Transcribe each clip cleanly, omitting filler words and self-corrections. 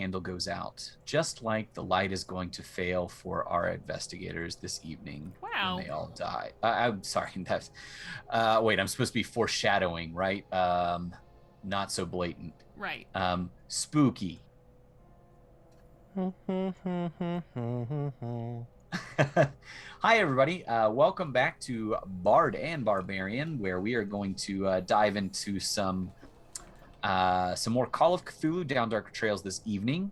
candle goes out, just like the light is going to fail for our investigators this evening. Wow. When they all die. I'm sorry. That's wait. I'm supposed to be foreshadowing, right? Not so blatant. Right. Spooky. Hi, everybody. Welcome back to Bard and Barbarian, where we are going to dive into some more Call of Cthulhu Down Dark Trails this evening.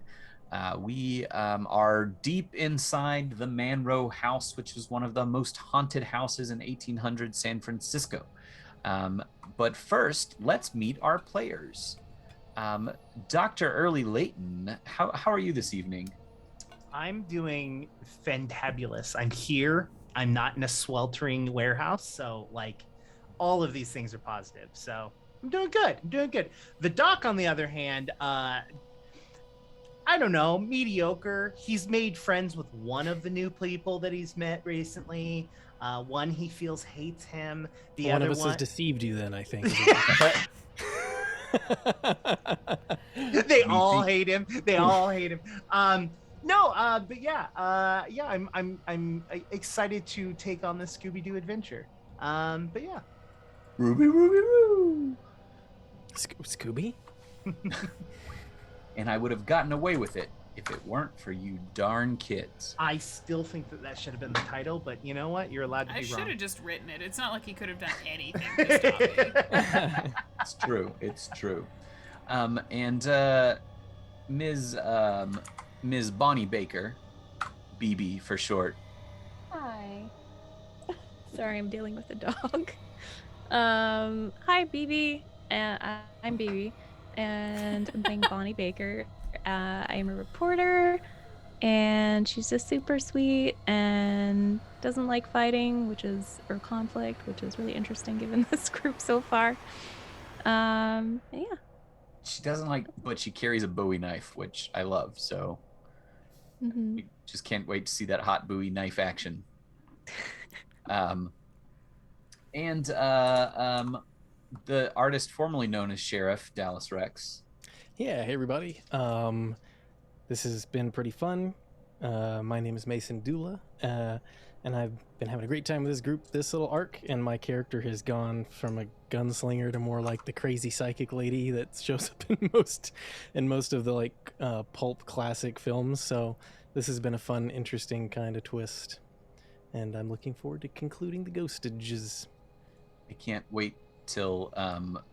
We are deep inside the Manroes house, which is one of the most haunted houses in 1800 San Francisco. But first, let's meet our players. Dr. Early Layton, how are you this evening? I'm doing fantabulous. I'm here. I'm not in a sweltering warehouse. So, like, all of these things are positive. So, I'm doing good. The doc, on the other hand, I don't know, mediocre. He's made friends with one of the new people that he's met recently. One he feels hates him. The one other of us one has deceived you then, I think. They all hate him. But yeah, I'm excited to take on this Scooby-Doo adventure. But yeah. Ruby, Ruby, Roo. Scooby? And I would have gotten away with it if it weren't for you darn kids. I still think that should have been the title, but you know what? You're allowed to be wrong. I should have just written it. It's not like he could have done anything to stop me. It's true. And Ms. Bonnie Baker, BB for short. Hi. Sorry, I'm dealing with a dog. Hi, BB. I'm BB, and I'm playing Bonnie Baker. I am a reporter, and she's just super sweet and doesn't like fighting, or conflict, which is really interesting given this group so far. Yeah. She doesn't like, but she carries a Bowie knife, which I love. So we just can't wait to see that hot Bowie knife action. And the artist formerly known as Sheriff Dallas Rex. Yeah, hey everybody. This has been pretty fun. My name is Mason Dula, and I've been having a great time with this group this little arc, and my character has gone from a gunslinger to more like the crazy psychic lady that shows up in most of the like pulp classic films. So this has been a fun, interesting kind of twist, and I'm looking forward to concluding the ghostages. I can't wait till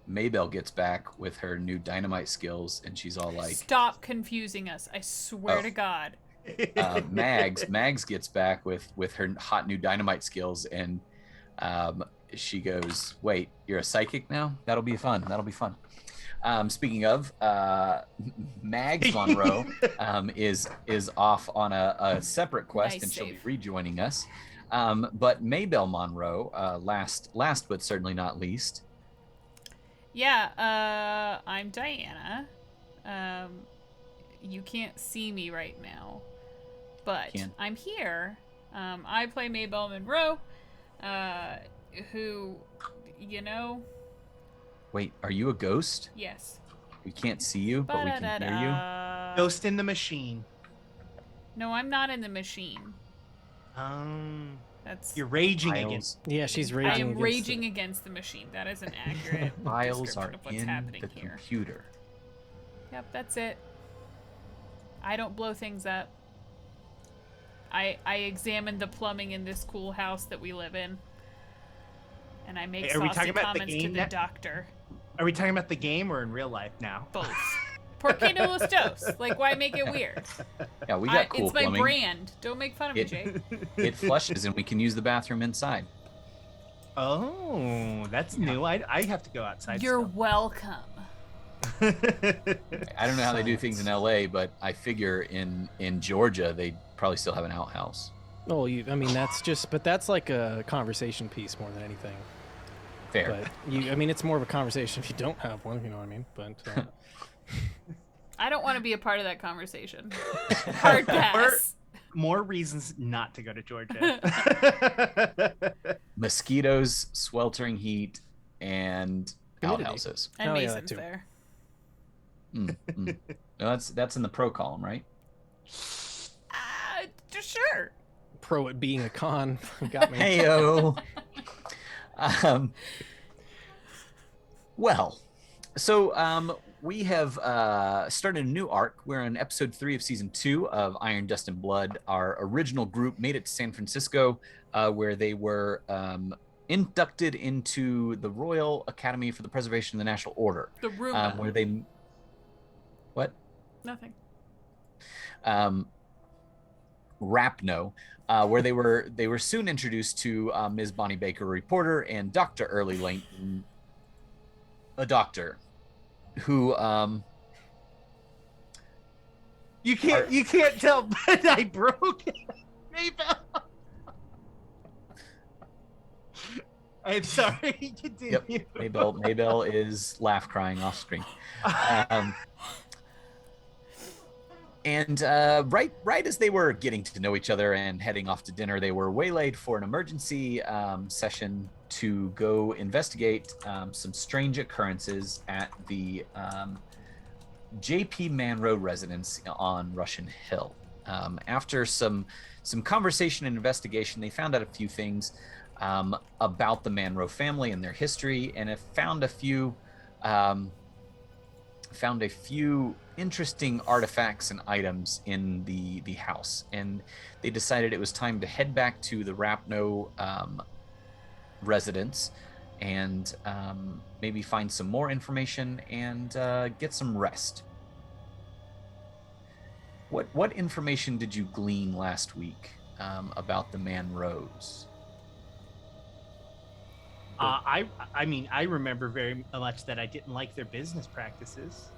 Maybelle gets back with her new dynamite skills, and she's all like, "Stop confusing us! I swear to God." Mags gets back with her hot new dynamite skills, and she goes, "Wait, you're a psychic now? That'll be fun. Speaking of, Mags Monroe is off on a separate quest, Nice and she'll save. be rejoining us. But Maybelle Monroe, last but certainly not least. Yeah, I'm Diana. You can't see me right now, but I'm here. I play Maybelle Monroe, who, you know... Wait, are you a ghost? Yes. We can't see you, but we can hear you. Ghost in the Machine. No, I'm not in the machine. You're raging against. Yeah, she's raging. I am raging against the machine. That is an accurate Files description are of what's in happening the here. computer. Yep, that's it. I don't blow things up. I examine the plumbing in this cool house that we live in, and I make saucy comments to the doctor. Are we talking about the game or in real life now? Both. Por qué no los dos? Like, why make it weird? Yeah, we got cool It's my plumbing. brand. Don't make fun of me, Jake. It flushes, and we can use the bathroom inside. Oh, that's new. I have to go outside. You're welcome. I don't know how they do things in LA, but I figure in Georgia they probably still have an outhouse. Oh, that's like a conversation piece more than anything. Fair. But it's more of a conversation if you don't have one, you know what I mean? But I don't want to be a part of that conversation. Hard pass. More reasons not to go to Georgia. Mosquitoes, sweltering heat, and outhouses. And Mason's there. No, that's in the pro column, right? Sure. Pro at being a con. Got me. Heyo. um, well, so we have started a new arc. We're in episode 3 of season 2 of Iron, Dust, and Blood. Our original group made it to San Francisco, where they were inducted into the Royal Academy for the Preservation of the National Order. The Roomba. Where they... What? Nothing. Rapno, where they were soon introduced to Ms. Bonnie Baker, a reporter, and Dr. Early Layton, a doctor, who You can't tell, but I broke it. Maybelle. I'm sorry. Continue. Yep, Maybelle is laugh crying off screen. And right as they were getting to know each other and heading off to dinner, they were waylaid for an emergency session to go investigate some strange occurrences at the J.P. Manroes residence on Russian Hill. After some conversation and investigation, they found out a few things about the Manroes family and their history, and have found a few interesting artifacts and items in the house, and they decided it was time to head back to the Rapno residence and maybe find some more information and get some rest. What information did you glean last week about the Manroes? I mean, I remember very much that I didn't like their business practices.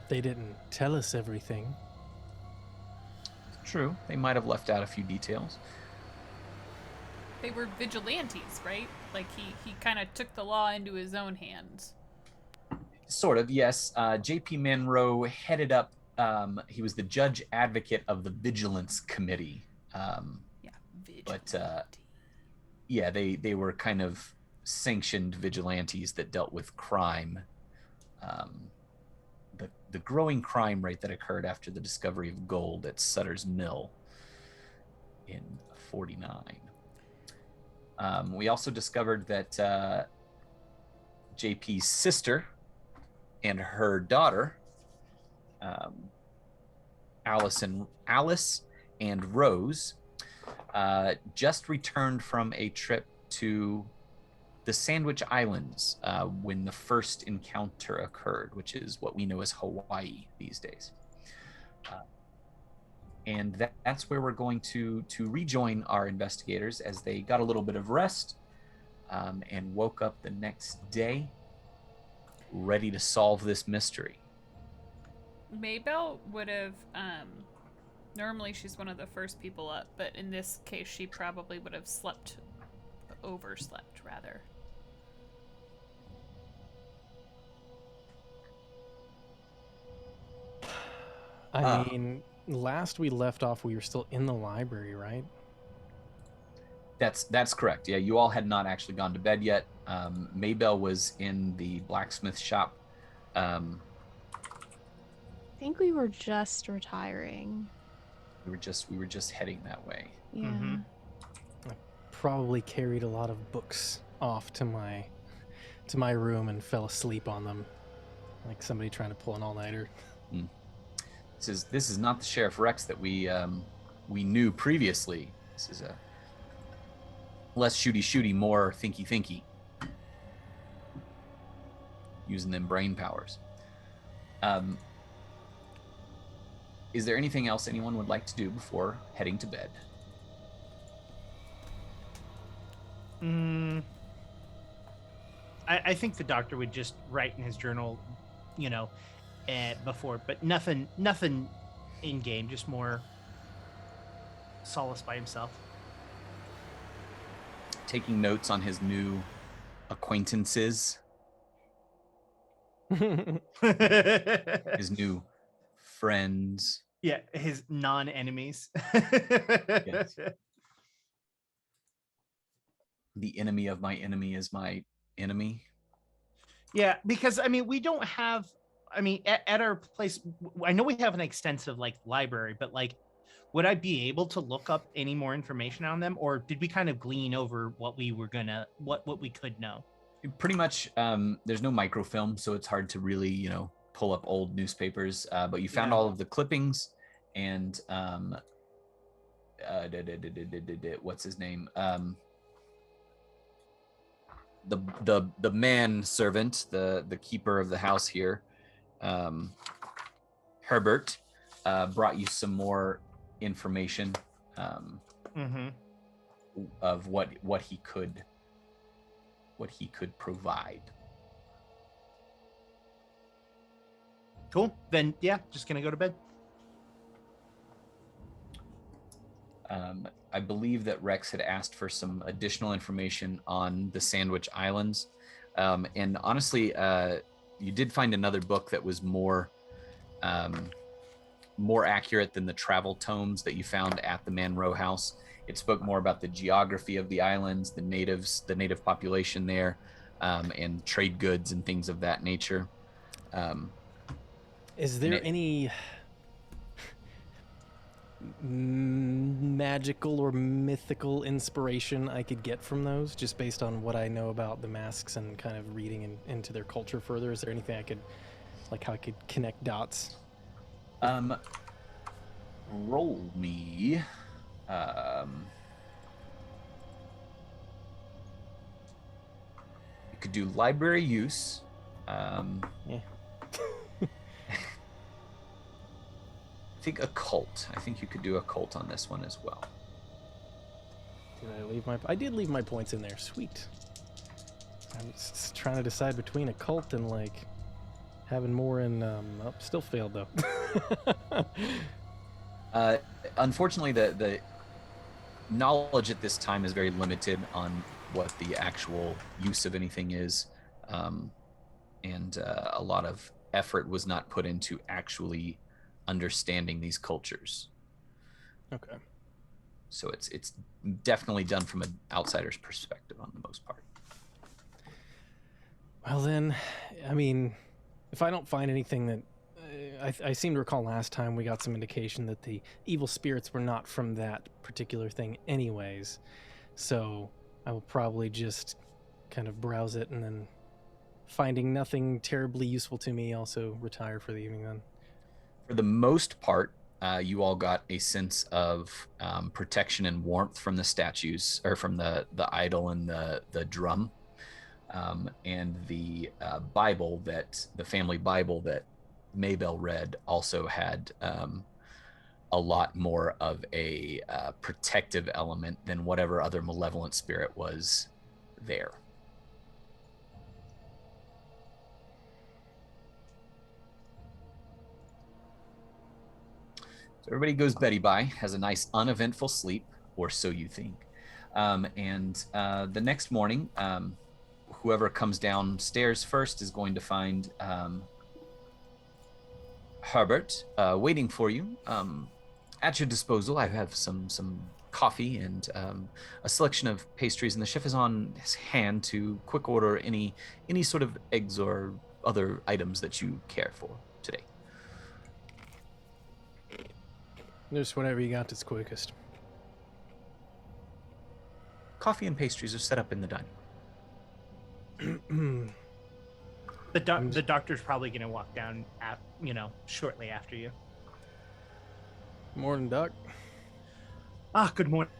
They didn't tell us everything. True, they might have left out a few details. They were vigilantes, right? Like he kind of took the law into his own hands. Sort of, yes. J.P. Manroes headed up. He was the judge advocate of the Vigilance Committee. But yeah, they were kind of sanctioned vigilantes that dealt with crime. The growing crime rate that occurred after the discovery of gold at Sutter's Mill in 1949. We also discovered that JP's sister and her daughter, Alice and Rose, just returned from a trip to the Sandwich Islands when the first encounter occurred, which is what we know as Hawaii these days. And that's where we're going to rejoin our investigators as they got a little bit of rest and woke up the next day ready to solve this mystery. Maybelle would have normally she's one of the first people up, but in this case she probably would have overslept rather. I mean, last we left off, we were still in the library, right? That's correct. Yeah, you all had not actually gone to bed yet. Maybelle was in the blacksmith shop. I think we were just retiring. We were just heading that way. Yeah. Mm-hmm. I probably carried a lot of books off to my room and fell asleep on them, like somebody trying to pull an all-nighter. This is not the Sheriff Rex that we knew previously. This is a less shooty, more thinky. Using them brain powers. Is there anything else anyone would like to do before heading to bed? I think the doctor would just write in his journal, before, but nothing in game, just more solace by himself. Taking notes on his new acquaintances, his new friends. Yeah, his non-enemies. Yes. The enemy of my enemy is my enemy. Yeah, because I mean, we don't have. I mean, at our place, I know we have an extensive like library, but like, would I be able to look up any more information on them, or did we kind of glean over what we were gonna, what we could know? Pretty much, there's no microfilm, so it's hard to really, pull up old newspapers. But you found Yeah. all of the clippings and what's his name? The man servant, the keeper of the house here, Herbert, brought you some more information of what he could provide. Cool. Then yeah, just gonna go to bed. I believe that Rex had asked for some additional information on the Sandwich Islands. And honestly, you did find another book that was more accurate than the travel tomes that you found at the Manroes house. It spoke more about the geography of the islands, the native population there, and trade goods and things of that nature. Is there any magical or mythical inspiration I could get from those, just based on what I know about the masks and kind of reading into their culture further? Is there anything I could, like, how I could connect dots? Roll me. You could do library use. Yeah. I think occult. I think you could do occult on this one as well. Did I leave my? I did leave my points in there. Sweet. I'm just trying to decide between occult and like having more in. Oh, still failed though. Unfortunately, the knowledge at this time is very limited on what the actual use of anything is, and a lot of effort was not put into actually understanding these cultures. Okay. So it's definitely done from an outsider's perspective on the most part. Well then, I mean, if I don't find anything that I seem to recall last time we got some indication that the evil spirits were not from that particular thing anyways, so I will probably just kind of browse it, and then finding nothing terribly useful to me, also retire for the evening then. For the most part, you all got a sense of protection and warmth from the statues, or from the idol and the drum, and the Bible, that the family Bible that Maybelle read also had a lot more of a protective element than whatever other malevolent spirit was there. So everybody goes Betty by, has a nice uneventful sleep, or so you think. And the next morning, whoever comes downstairs first is going to find Herbert waiting for you. At your disposal, I have some coffee and a selection of pastries, and the chef is on his hand to quick order any sort of eggs or other items that you care for today. Just whatever you got that's quickest. Coffee and pastries are set up in the dining room. The doctor's probably gonna walk down shortly after you. Morning, Doc. Good morning.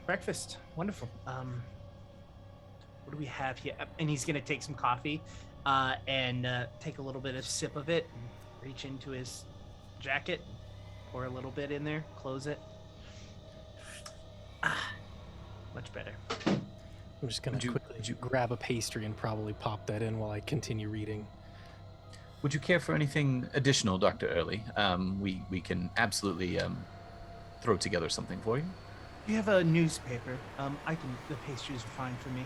Breakfast. Wonderful. What do we have here? And he's gonna take some coffee, and take a little bit of sip of it, and reach into his jacket, pour a little bit in there, close it. Much better. I'm just gonna quickly grab a pastry and probably pop that in while I continue reading. Would you care for anything additional, Dr. Early? We can absolutely throw together something for you. You have a newspaper. The pastries are fine for me.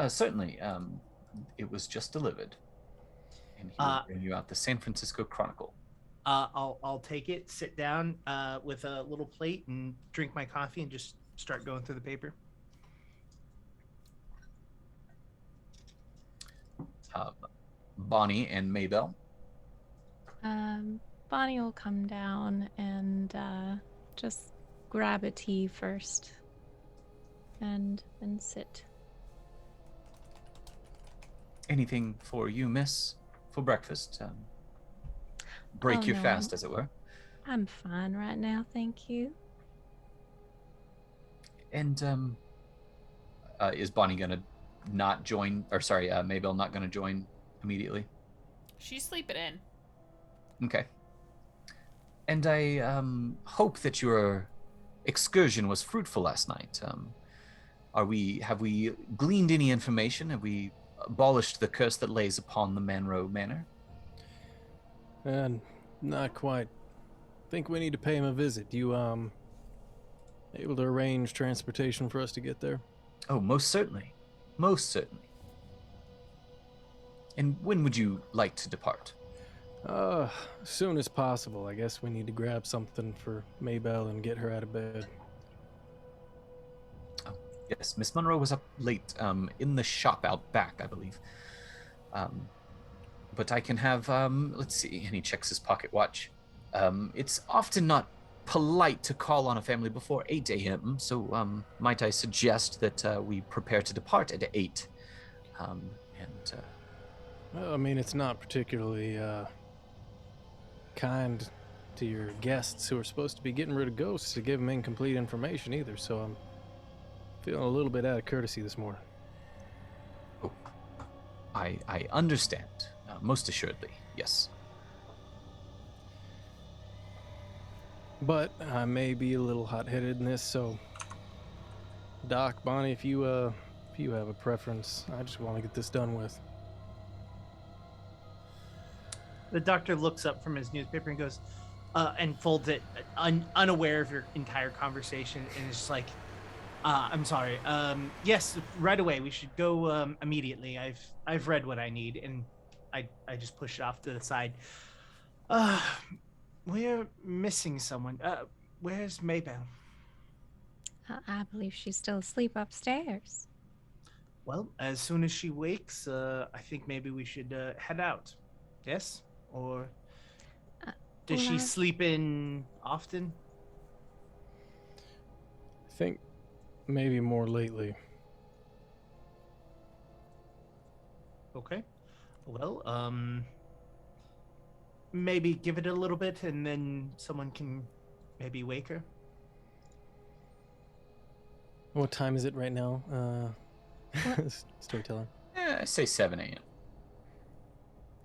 Certainly. It was just delivered. And he will bring you out the San Francisco Chronicle. I'll take it, sit down with a little plate, and drink my coffee, and just start going through the paper. Bonnie and Maybelle. Bonnie will come down and just grab a tea first and sit. Anything for you, miss, for breakfast? Break Oh, your no, fast, as it were. I'm fine right now, thank you. And is Bonnie gonna not join? Or sorry, Maybelle not gonna join immediately? She's sleeping in. Okay. And I hope that your excursion was fruitful last night. Have we gleaned any information? Have we abolished the curse that lays upon the Manroes Manor? And not quite. Think we need to pay him a visit. You able to arrange transportation for us to get there? Oh, most certainly. Most certainly. And when would you like to depart? As soon as possible. I guess we need to grab something for Maybelle and get her out of bed. Oh, yes, Miss Monroe was up late in the shop out back, I believe. But I can have, let's see, and he checks his pocket watch. It's often not polite to call on a family before 8 a.m., so might I suggest that we prepare to depart at 8? Well, I mean, it's not particularly kind to your guests who are supposed to be getting rid of ghosts to give them incomplete information either, so I'm feeling a little bit out of courtesy this morning. Oh, I understand, most assuredly, yes. But I may be a little hot-headed in this, so Doc, Bonnie, if you have a preference, I just want to get this done with. The doctor looks up from his newspaper and goes, and folds it, unaware of your entire conversation, and is just like, I'm sorry. Yes, right away. We should go immediately. I've read what I need, and I just push it off to the side. We're missing someone. Where's Maybelle? I believe she's still asleep upstairs. Well, as soon as she wakes, I think maybe we should head out. Yes? Or does she sleep in often? I think maybe more lately. Okay. Well, maybe give it a little bit and then someone can maybe wake her. What time is it right now? Storyteller. I say 7 a.m.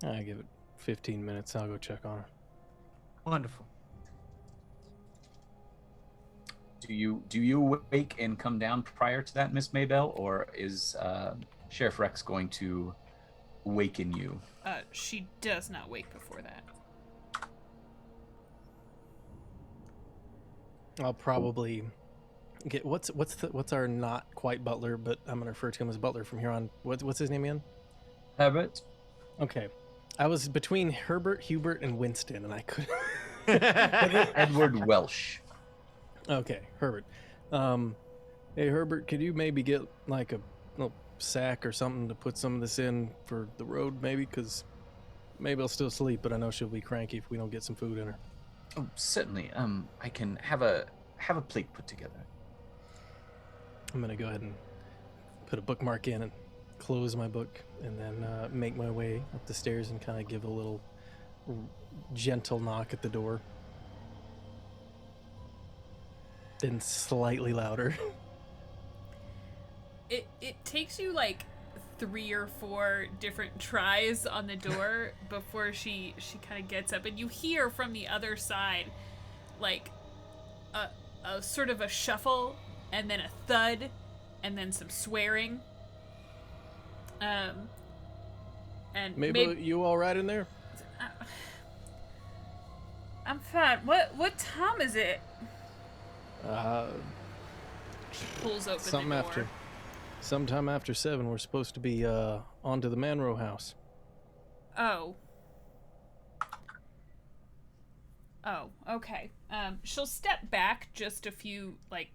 I give it 15 minutes. I'll go check on her. Wonderful. Do you wake and come down prior to that, Miss Maybelle, or is Sheriff Rex going to waken you? She does not wake before that. I'll probably get what's our not quite butler, but I'm gonna refer to him as butler from here on. What's his name again? Herbert. Okay, I was between Herbert, Hubert, and Winston, and I couldn't. Edward Welsh. Okay, Herbert. Hey Herbert, could you maybe get like a little sack or something to put some of this in for the road, maybe? Because maybe I'll still sleep, but I know she'll be cranky if we don't get some food in her. Oh, certainly. I can have a plate put together. I'm gonna go ahead and put a bookmark in and close my book, and then make my way up the stairs and kind of give a little gentle knock at the door. Then slightly louder. It takes you like 3 or 4 different tries on the door before she kind of gets up, and you hear from the other side like a sort of a shuffle, and then a thud, and then some swearing. And Maybe you all right in there? I'm fine. What time is it? She pulls open the door. Sometime after 7, we're supposed to be onto the Manroes house. Oh, okay. She'll step back just a few like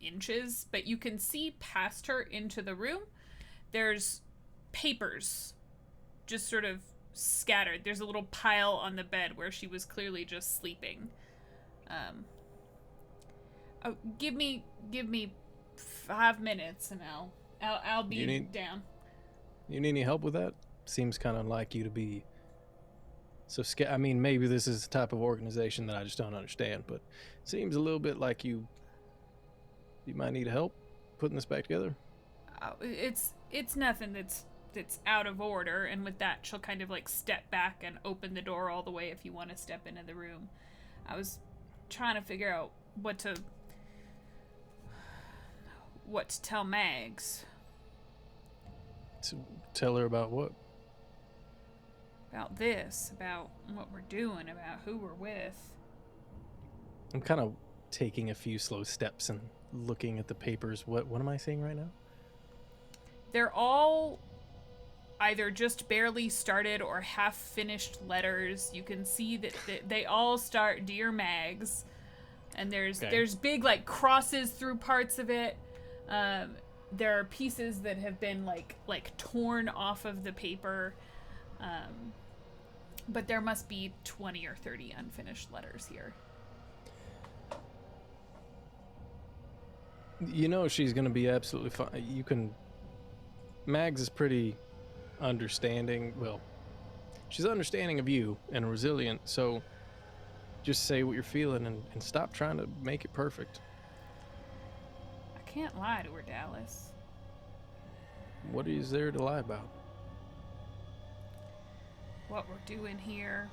inches, but you can see past her into the room. There's papers just sort of scattered. There's a little pile on the bed where she was clearly just sleeping. Oh, give me 5 minutes and I'll be down. You need any help with that? Seems kind of like you to be so scared. I mean, maybe this is the type of organization that I just don't understand, but it seems a little bit like you might need help putting this back together. It's nothing that's out of order, and with that she'll kind of like step back and open the door all the way if you want to step into the room. I was trying to figure out what to tell Mags. To tell her about what? About this, about what we're doing, about who we're with. I'm kind of taking a few slow steps and looking at the papers. What am I seeing right now? They're all either just barely started or half-finished letters. You can see that they all start Dear Mags, and there's big like crosses through parts of it. There are pieces that have been like torn off of the paper, but there must be 20 or 30 unfinished letters here. You know she's gonna be absolutely fine. Mags is pretty understanding. Well, she's understanding of you and resilient, so just say what you're feeling and stop trying to make it perfect. I can't lie to her, Dallas. What is there to lie about? What we're doing here.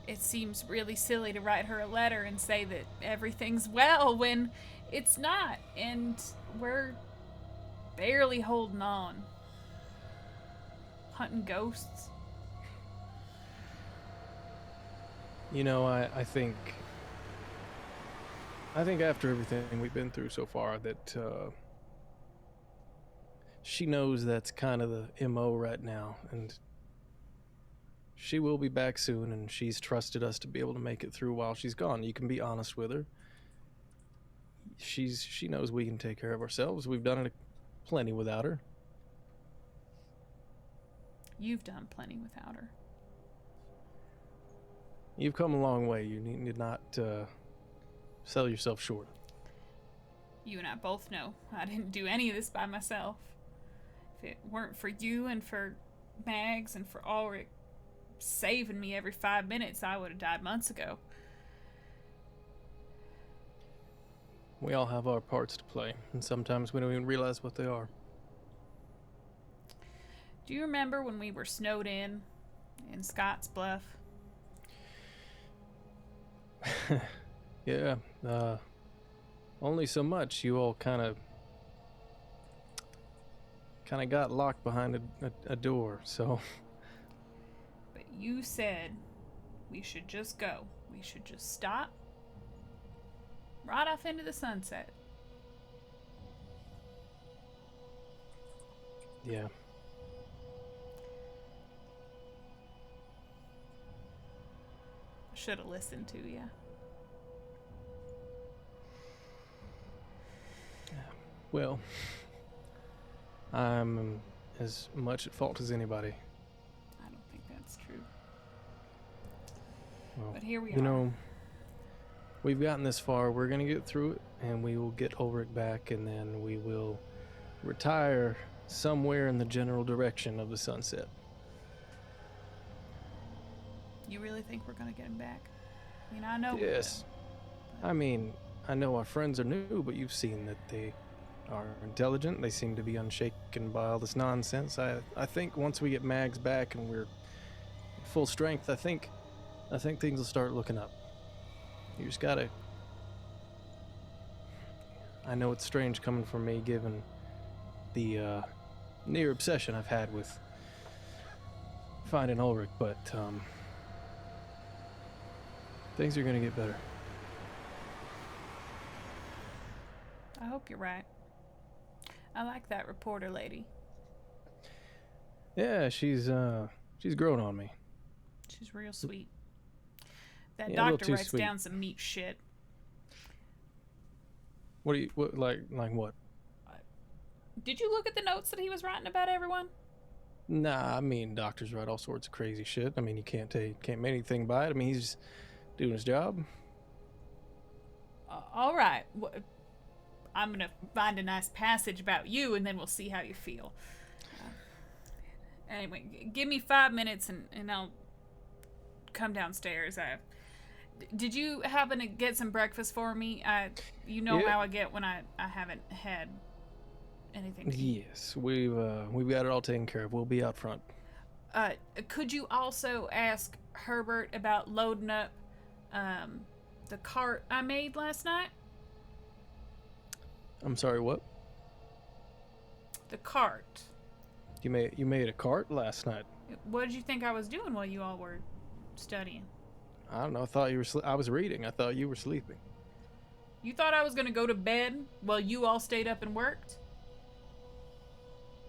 It seems really silly to write her a letter and say that everything's well when it's not, and we're barely holding on. Hunting ghosts. You know, I think after everything we've been through so far that she knows that's kind of the MO right now, and she will be back soon, and she's trusted us to be able to make it through while she's gone. You can be honest with her. She knows we can take care of ourselves. We've done it plenty without her. You've done plenty without her. You've come a long way. You need not sell yourself short. You and I both know I didn't do any of this by myself. If it weren't for you and for Mags and for Ulrich saving me every 5 minutes, I would have died months ago. We all have our parts to play, and sometimes we don't even realize what they are. Do you remember when we were snowed in Scotts Bluff? Yeah, only so much. You all kind of got locked behind a door, so... But you said we should just go. We should just stop. Right off into the sunset. Yeah. Should have listened to you. Well, I'm as much at fault as anybody. I don't think that's true. Well, but here we are. You know, we've gotten this far. We're going to get through it, and we will get Ulrich back, and then we will retire somewhere in the general direction of the sunset. You really think we're going to get him back? I mean, I know. Yes. I mean, I know our friends are new, but you've seen that they are intelligent. They seem to be unshaken by all this nonsense. I think once we get Mags back and we're full strength, I think things will start looking up. You just gotta... I know it's strange coming from me, given the near obsession I've had with finding Ulrich, but things are gonna get better. I hope you're right. I like that reporter lady. Yeah, she's grown on me. She's real sweet. That Yeah, a little doctor too writes sweet. down some neat shit. What like what? Did you look at the notes that he was writing about everyone? Nah, I mean, doctors write all sorts of crazy shit. I mean, you can't make anything by it. I mean, he's just doing his job. All right. I'm gonna find a nice passage about you, and then we'll see how you feel. Anyway, give me 5 minutes, and I'll come downstairs. Did you happen to get some breakfast for me? You know Yeah. how I get when I haven't had anything to eat. Yes, we've got it all taken care of. We'll be out front. Could you also ask Herbert about loading up the cart I made last night? I'm sorry, what? The cart. You made a cart last night? What did you think I was doing while you all were studying? I don't know. I thought you were. I was reading. I thought you were sleeping. You thought I was gonna go to bed while you all stayed up and worked?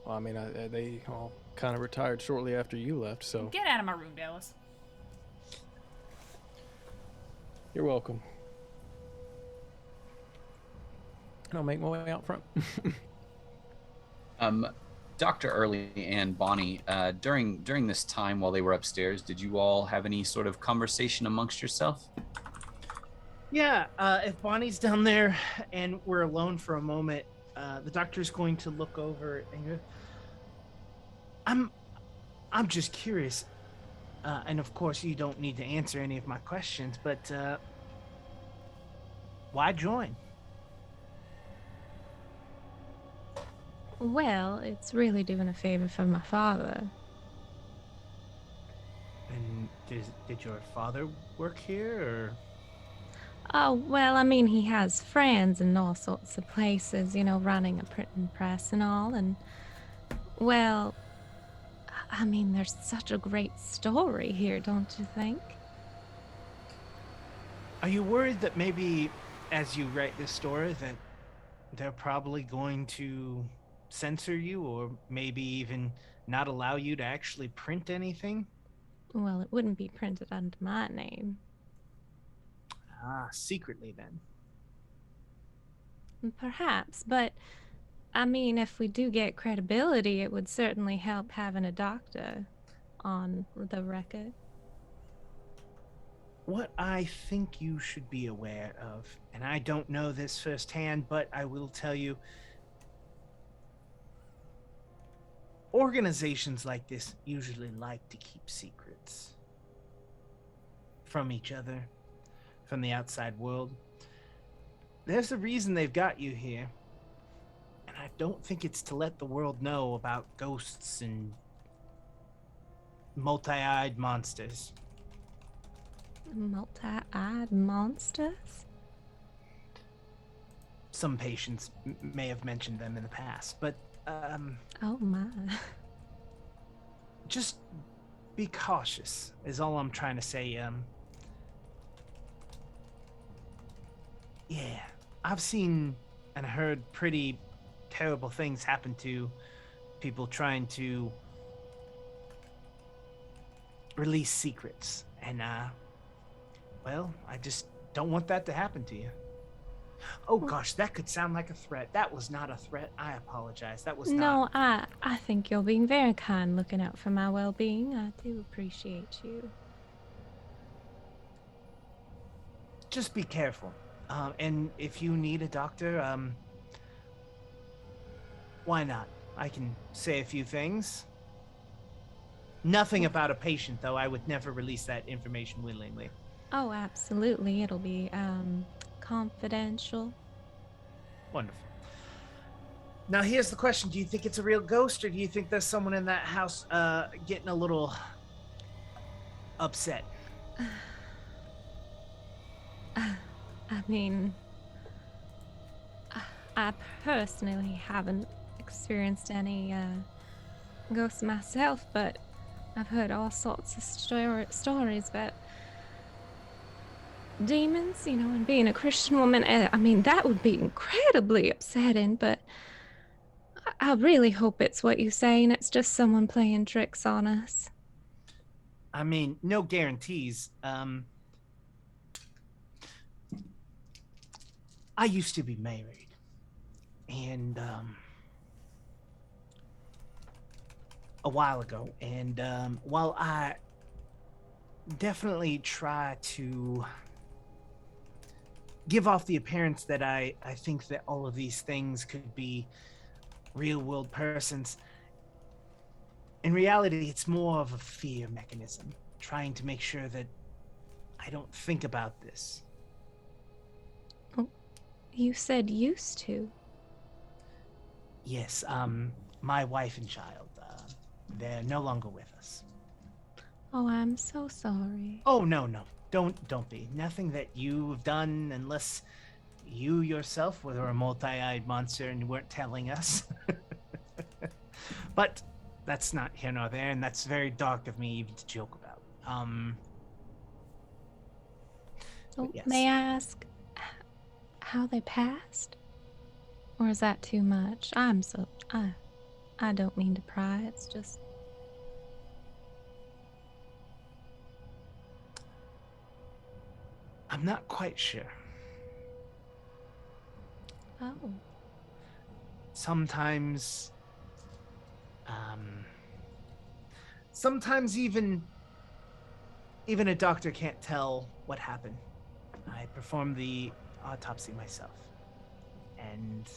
Well, I mean, they all kind of retired shortly after you left, so. Get out of my room, Dallas. You're welcome. And I'll make my way out front. Dr. Early and Bonnie, during this time while they were upstairs, did you all have any sort of conversation amongst yourself? Yeah, if Bonnie's down there and we're alone for a moment, the doctor's going to look over and go, I'm just curious, and of course you don't need to answer any of my questions, but why join? Well, it's really doing a favor for my father. And did your father work here, or? Oh, well, I mean, he has friends in all sorts of places, running a printing press and all, and, well, I mean, there's such a great story here, don't you think? Are you worried that maybe as you write this story that they're probably going to censor you or maybe even not allow you to actually print anything? Well, it wouldn't be printed under my name. Ah, secretly then. Perhaps, but I mean, if we do get credibility, it would certainly help having a doctor on the record. What I think you should be aware of, and I don't know this firsthand, but I will tell you, organizations like this usually like to keep secrets from each other, from the outside world. There's a reason they've got you here, and I don't think it's to let the world know about ghosts and multi-eyed monsters. Multi-eyed monsters? Some patients may have mentioned them in the past, but Oh my. just be cautious is all I'm trying to say. Yeah, I've seen and heard pretty terrible things happen to people trying to release secrets, and well, I just don't want that to happen to you. Oh gosh, that could sound like a threat. That was not a threat. I apologize. That was not. No, I think you're being very kind looking out for my well-being. I do appreciate you. Just be careful. And if you need a doctor, why not? I can say a few things. Nothing about a patient, though. I would never release that information willingly. Oh, absolutely. It'll be confidential. Wonderful. Now, here's the question. Do you think it's a real ghost, or do you think there's someone in that house getting a little upset? I mean, I personally haven't experienced any ghosts myself, but I've heard all sorts of stories about demons, and being a Christian woman. I mean, that would be incredibly upsetting, but I really hope it's what you say and it's just someone playing tricks on us. I mean, no guarantees. I used to be married, and a while ago, and while I definitely try to give off the appearance that I think that all of these things could be real world persons, in reality, it's more of a fear mechanism, trying to make sure that I don't think about this. You said used to. Yes, my wife and child, they're no longer with us. Oh, I'm so sorry. Oh no, no, don't be. Nothing that you've done, unless you yourself were a multi-eyed monster and you weren't telling us. But that's not here nor there, and that's very dark of me even to joke about. Oh, yes. may I ask how they passed? Or is that too much? I don't mean to pry. It's just I'm not quite sure. oh. Sometimes, um, sometimes even a doctor can't tell what happened. I performed the autopsy myself, and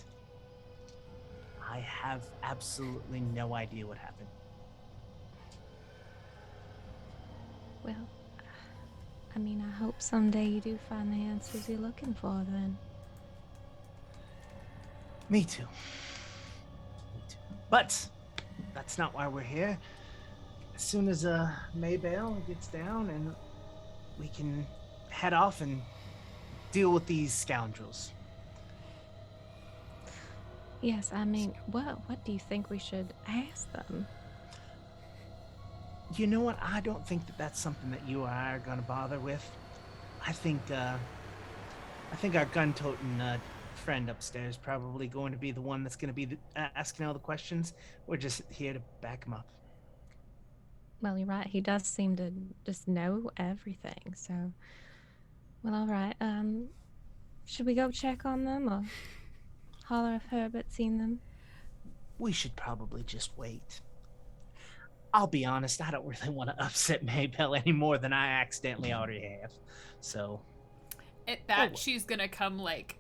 I have absolutely no idea what happened. Well, I mean, I hope someday you do find the answers you're looking for then. Me too. Me too. But that's not why we're here. As soon as Maybelle gets down, and we can head off and deal with these scoundrels. Yes, I mean, what do you think we should ask them? You know what? I don't think that that's something that you or I are gonna bother with. I think our gun-toting friend upstairs probably going to be the one that's going to be asking all the questions. We're just here to back him up. Well, you're right. He does seem to just know everything. So, well, all right. Should we go check on them or holler if Herbert's seen them? We should probably just wait. I'll be honest, I don't really want to upset Maybelle any more than I accidentally already have. So, At that, she's gonna come like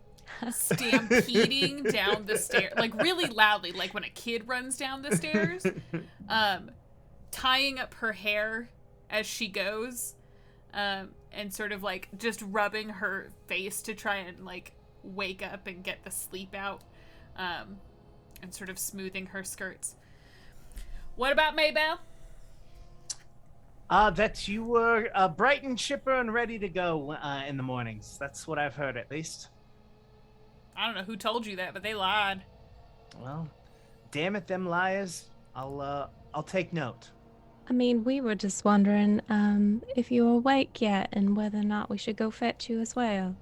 stampeding down the stairs, like really loudly, like when a kid runs down the stairs, tying up her hair as she goes, and sort of like just rubbing her face to try and like wake up and get the sleep out, and sort of smoothing her skirts. What about Maybelle? That you were bright and chipper and ready to go in the mornings. That's what I've heard, at least. I don't know who told you that, but they lied. Well, damn it, them liars. I'll take note. I mean, we were just wondering if you were awake yet and whether or not we should go fetch you as well.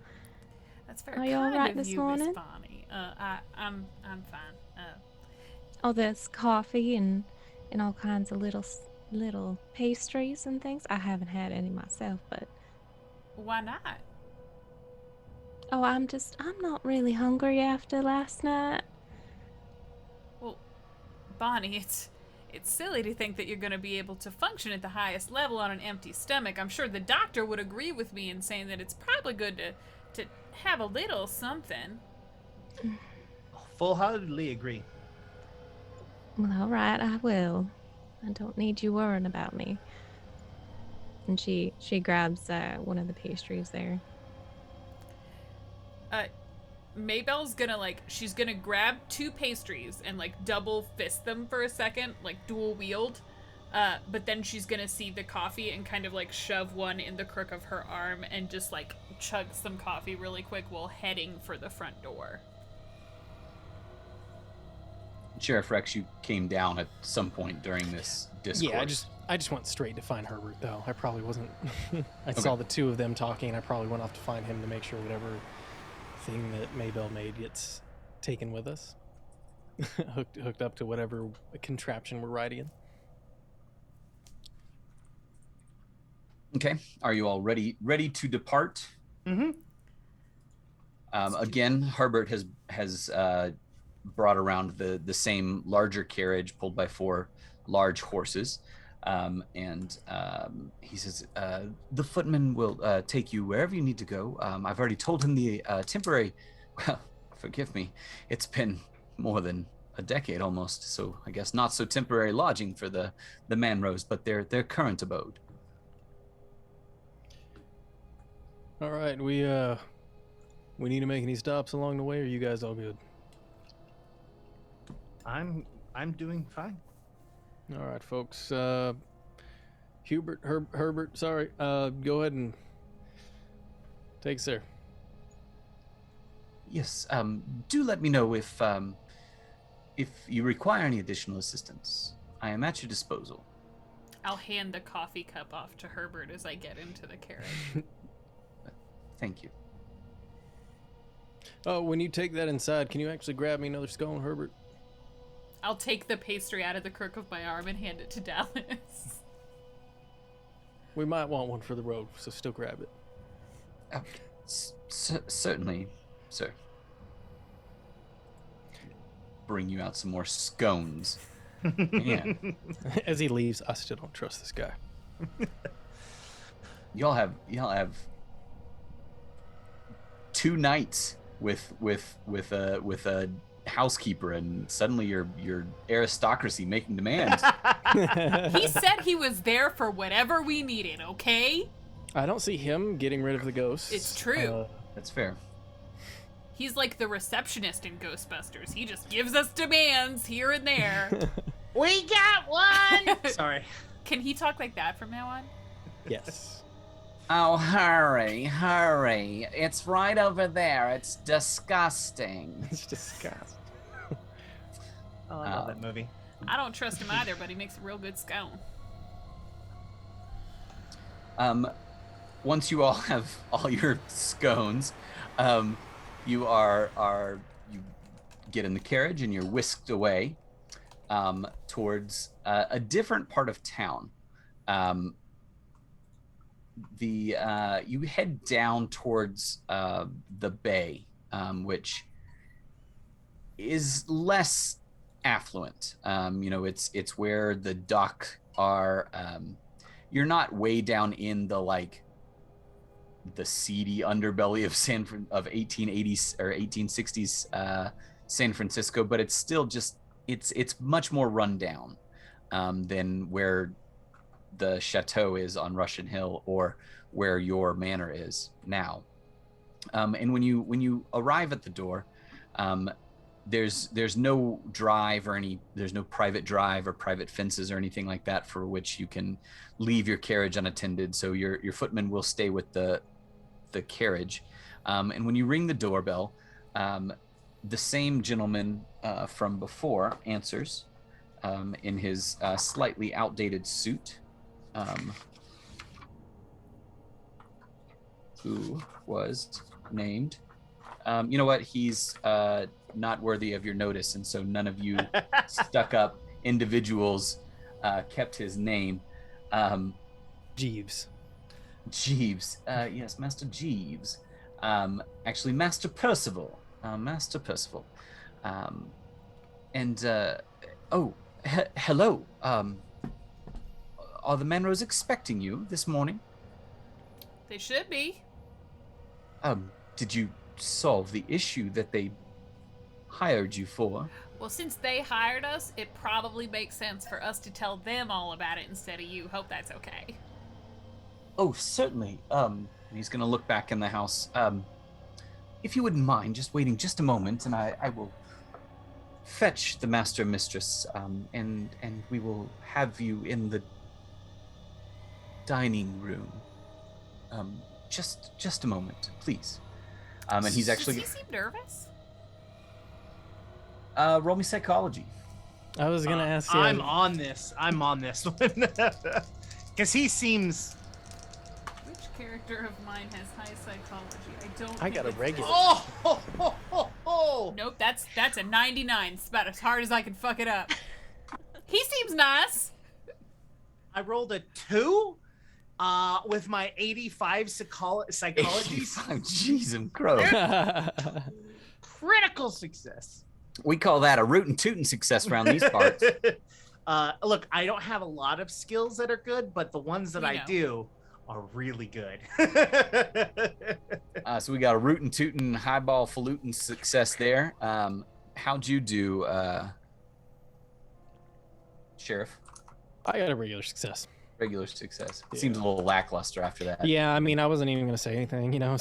That's very Are you all kind right of this you, morning? Miss Bonnie. I'm fine. Oh, there's coffee and all kinds of little pastries and things. I haven't had any myself, but Why not? oh, I'm not really hungry after last night. Well, Bonnie, it's silly to think that you're going to be able to function at the highest level on an empty stomach. I'm sure the doctor would agree with me in saying that it's probably good to have a little something. Full-heartedly agree. Well, all right, I will. I don't need you worrying about me. And she grabs one of the pastries there. Maybelle's gonna she's gonna grab two pastries and double fist them for a second, dual wield. But then she's gonna see the coffee and kind of shove one in the crook of her arm and just chug some coffee really quick while heading for the front door. Sheriff Rex, you came down at some point during this discourse. Yeah, I just went straight to find Herbert, though. I probably wasn't. I saw the two of them talking, and I probably went off to find him to make sure whatever thing that Maybelle made gets taken with us, hooked up to whatever contraption we're riding in. Okay, are you all ready to depart? Mm-hmm. Again, Herbert has brought around the same larger carriage pulled by four large horses. He says, the footman will take you wherever you need to go. I've already told him the temporary, well, forgive me, it's been more than a decade almost, so I guess not so temporary lodging for the Manroes, but their current abode. All right, we need to make any stops along the way, or are you guys all good? I'm doing fine. All right, folks. Herbert, sorry. Go ahead and take us there. Yes, do let me know if you require any additional assistance. I am at your disposal. I'll hand the coffee cup off to Herbert as I get into the carriage. Thank you. Oh, when you take that inside, can you actually grab me another scone, Herbert? I'll take the pastry out of the crook of my arm and hand it to Dallas. We might want one for the road, so still grab it. Certainly, sir. Bring you out some more scones. Yeah. As he leaves, I still don't trust this guy. Y'all have 2 nights with a housekeeper, and suddenly your aristocracy making demands. He said he was there for whatever we needed, okay? I don't see him getting rid of the ghosts. It's true. That's fair. He's like the receptionist in Ghostbusters. He just gives us demands here and there. We got one. Sorry. Can he talk like that from now on? Yes. Oh, hurry. It's right over there. It's disgusting. It's disgusting. Oh, I love that movie. I don't trust him either, but he makes a real good scone. Once you all have all your scones, you get in the carriage and you're whisked away towards a different part of town. You head down towards the bay, which is less affluent. It's where the dock are. You're not way down in the seedy underbelly of 1880s or 1860s San Francisco, but it's still just it's much more run down than where the chateau is on Russian Hill or where your manor is now. And when you arrive at the door, there's no drive or there's no private drive or private fences or anything like that for which you can leave your carriage unattended. So your footman will stay with the carriage. And when you ring the doorbell, the same gentleman from before answers in his slightly outdated suit, who was named. You know what? He's not worthy of your notice, and so none of you stuck-up individuals kept his name. Jeeves. Jeeves. Yes, Master Jeeves. Actually, Master Percival. Master Percival. Hello. Are the Manroes expecting you this morning? They should be. Did you solve the issue that they hired you for? Well, since they hired us, it probably makes sense for us to tell them all about it instead of you. Hope that's okay. Oh, certainly. He's gonna look back in the house. If you wouldn't mind just waiting just a moment, and I will fetch the master and mistress, and we will have you in the dining room. Just a moment, please. And he's actually. Does he seem nervous? Roll me psychology. I was gonna ask you. I'm on this one. Because he seems. Which character of mine has high psychology? I got a regular. Oh! Nope, that's a 99. It's about as hard as I can fuck it up. He seems nice. I rolled a 2 with my 85 psychology. 85, jeez and crow. Critical success. We call that a rootin' tootin' success around these parts. Look, I don't have a lot of skills that are good, but the ones that We I know. do are really good. So we got a rootin' tootin' highball falutin' success there. How'd you do, Sheriff? I got a regular success. Regular success. Yeah. Seems a little lackluster after that. Yeah, I mean, I wasn't even gonna say anything, you know.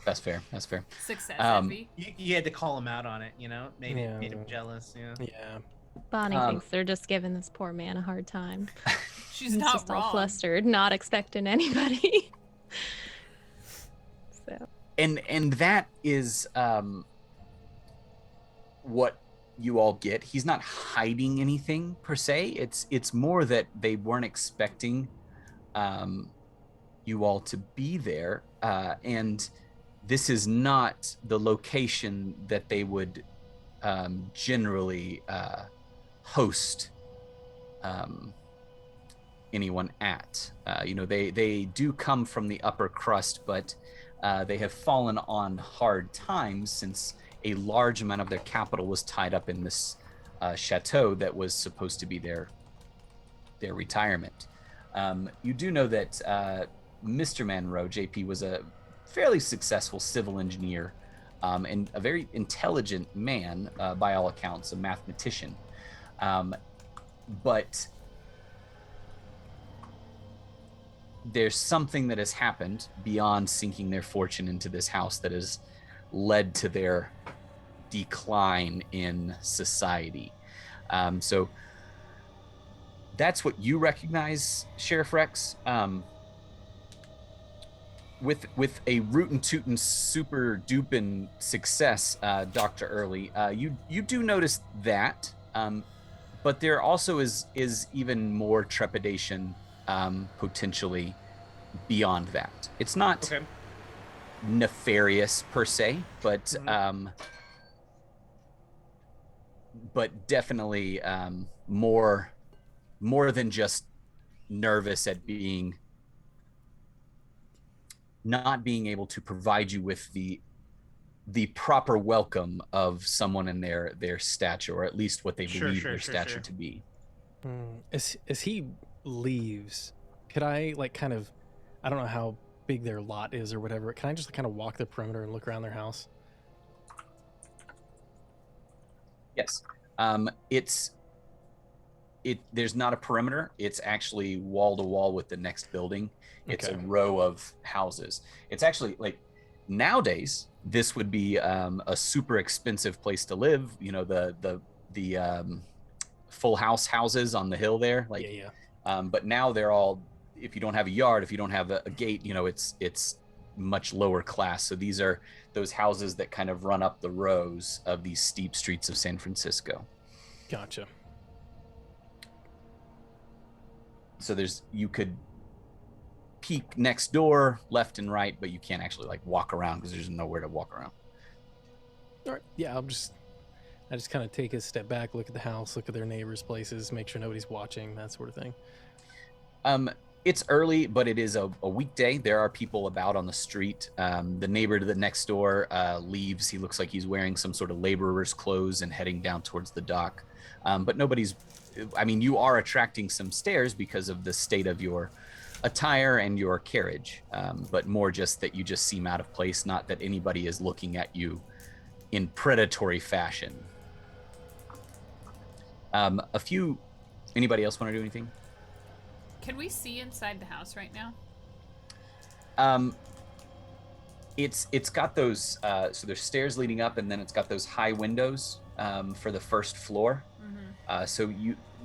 That's fair. That's fair. Success Um, envy. You had to call him out on it, you know? Maybe Yeah. made him jealous, yeah. Yeah. Bonnie thinks they're just giving this poor man a hard time. She's He's not just all wrong. flustered, not expecting anybody. So and that is what you all get. He's not hiding anything per se. It's more that they weren't expecting you all to be there, and this is not the location that they would generally host anyone at. They do come from the upper crust, but they have fallen on hard times since a large amount of their capital was tied up in this chateau that was supposed to be their retirement. You do know that Mr. Manroes, JP, was a fairly successful civil engineer and a very intelligent man, by all accounts, a mathematician. But there's something that has happened beyond sinking their fortune into this house that has led to their decline in society. So that's what you recognize, Sheriff Rex. With a rootin' tootin' super dupin success, Dr. Early, you do notice that, but there also is even more trepidation potentially beyond that. It's not Okay. nefarious per se, but but definitely more than just nervous at not being able to provide you with the proper welcome of someone in their stature, or at least what they believe their stature to be. As he leaves, could I like kind of, I don't know how big their lot is or whatever. Can I just kind of walk the perimeter and look around their house? Yes. There's not a perimeter. It's actually wall to wall with the next building. It's a row of houses. It's actually like nowadays this would be a super expensive place to live. You know, the full house houses on the hill there. Like, but now they're all, if you don't have a yard, if you don't have a gate, you know, it's much lower class. So these are those houses that kind of run up the rows of these steep streets of San Francisco. Gotcha. So you could peek next door, left and right, but you can't actually like walk around because there's nowhere to walk around. All right. Yeah, I just kind of take a step back, look at the house, look at their neighbors' places, make sure nobody's watching, that sort of thing. It's early, but it is a weekday. There are people about on the street. The neighbor to the next door leaves. He looks like he's wearing some sort of laborer's clothes and heading down towards the dock. But nobody's, I mean, you are attracting some stares because of the state of your attire and your carriage, but more just that you just seem out of place, not that anybody is looking at you in predatory fashion. Anybody else want to do anything? Can we see inside the house right now? It's got those so there's stairs leading up, and then it's got those high windows for the first floor. So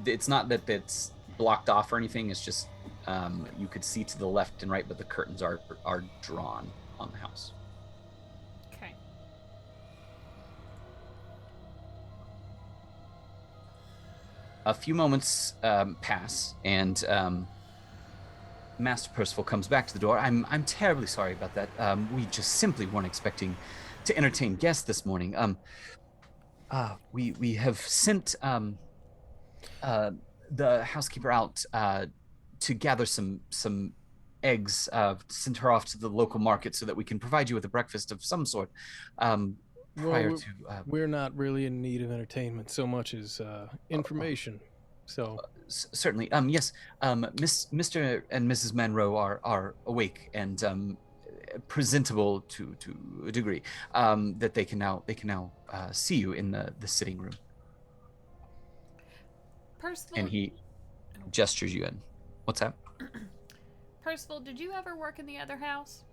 it's not that it's blocked off or anything. It's just you could see to the left and right, but the curtains are drawn on the house. Okay. A few moments pass, and Master Percival comes back to the door. I'm terribly sorry about that. We just simply weren't expecting to entertain guests this morning. We have sent the housekeeper out to gather some eggs, send her off to the local market so that we can provide you with a breakfast of some sort. prior Well, to. we're not really in need of entertainment so much as information. So, Certainly. Yes. Mr. and Mrs. Manroe are awake and presentable to a degree. That they can now see you in the sitting room. Percival, And he gestures you in. What's that? Percival, did you ever work in the other house?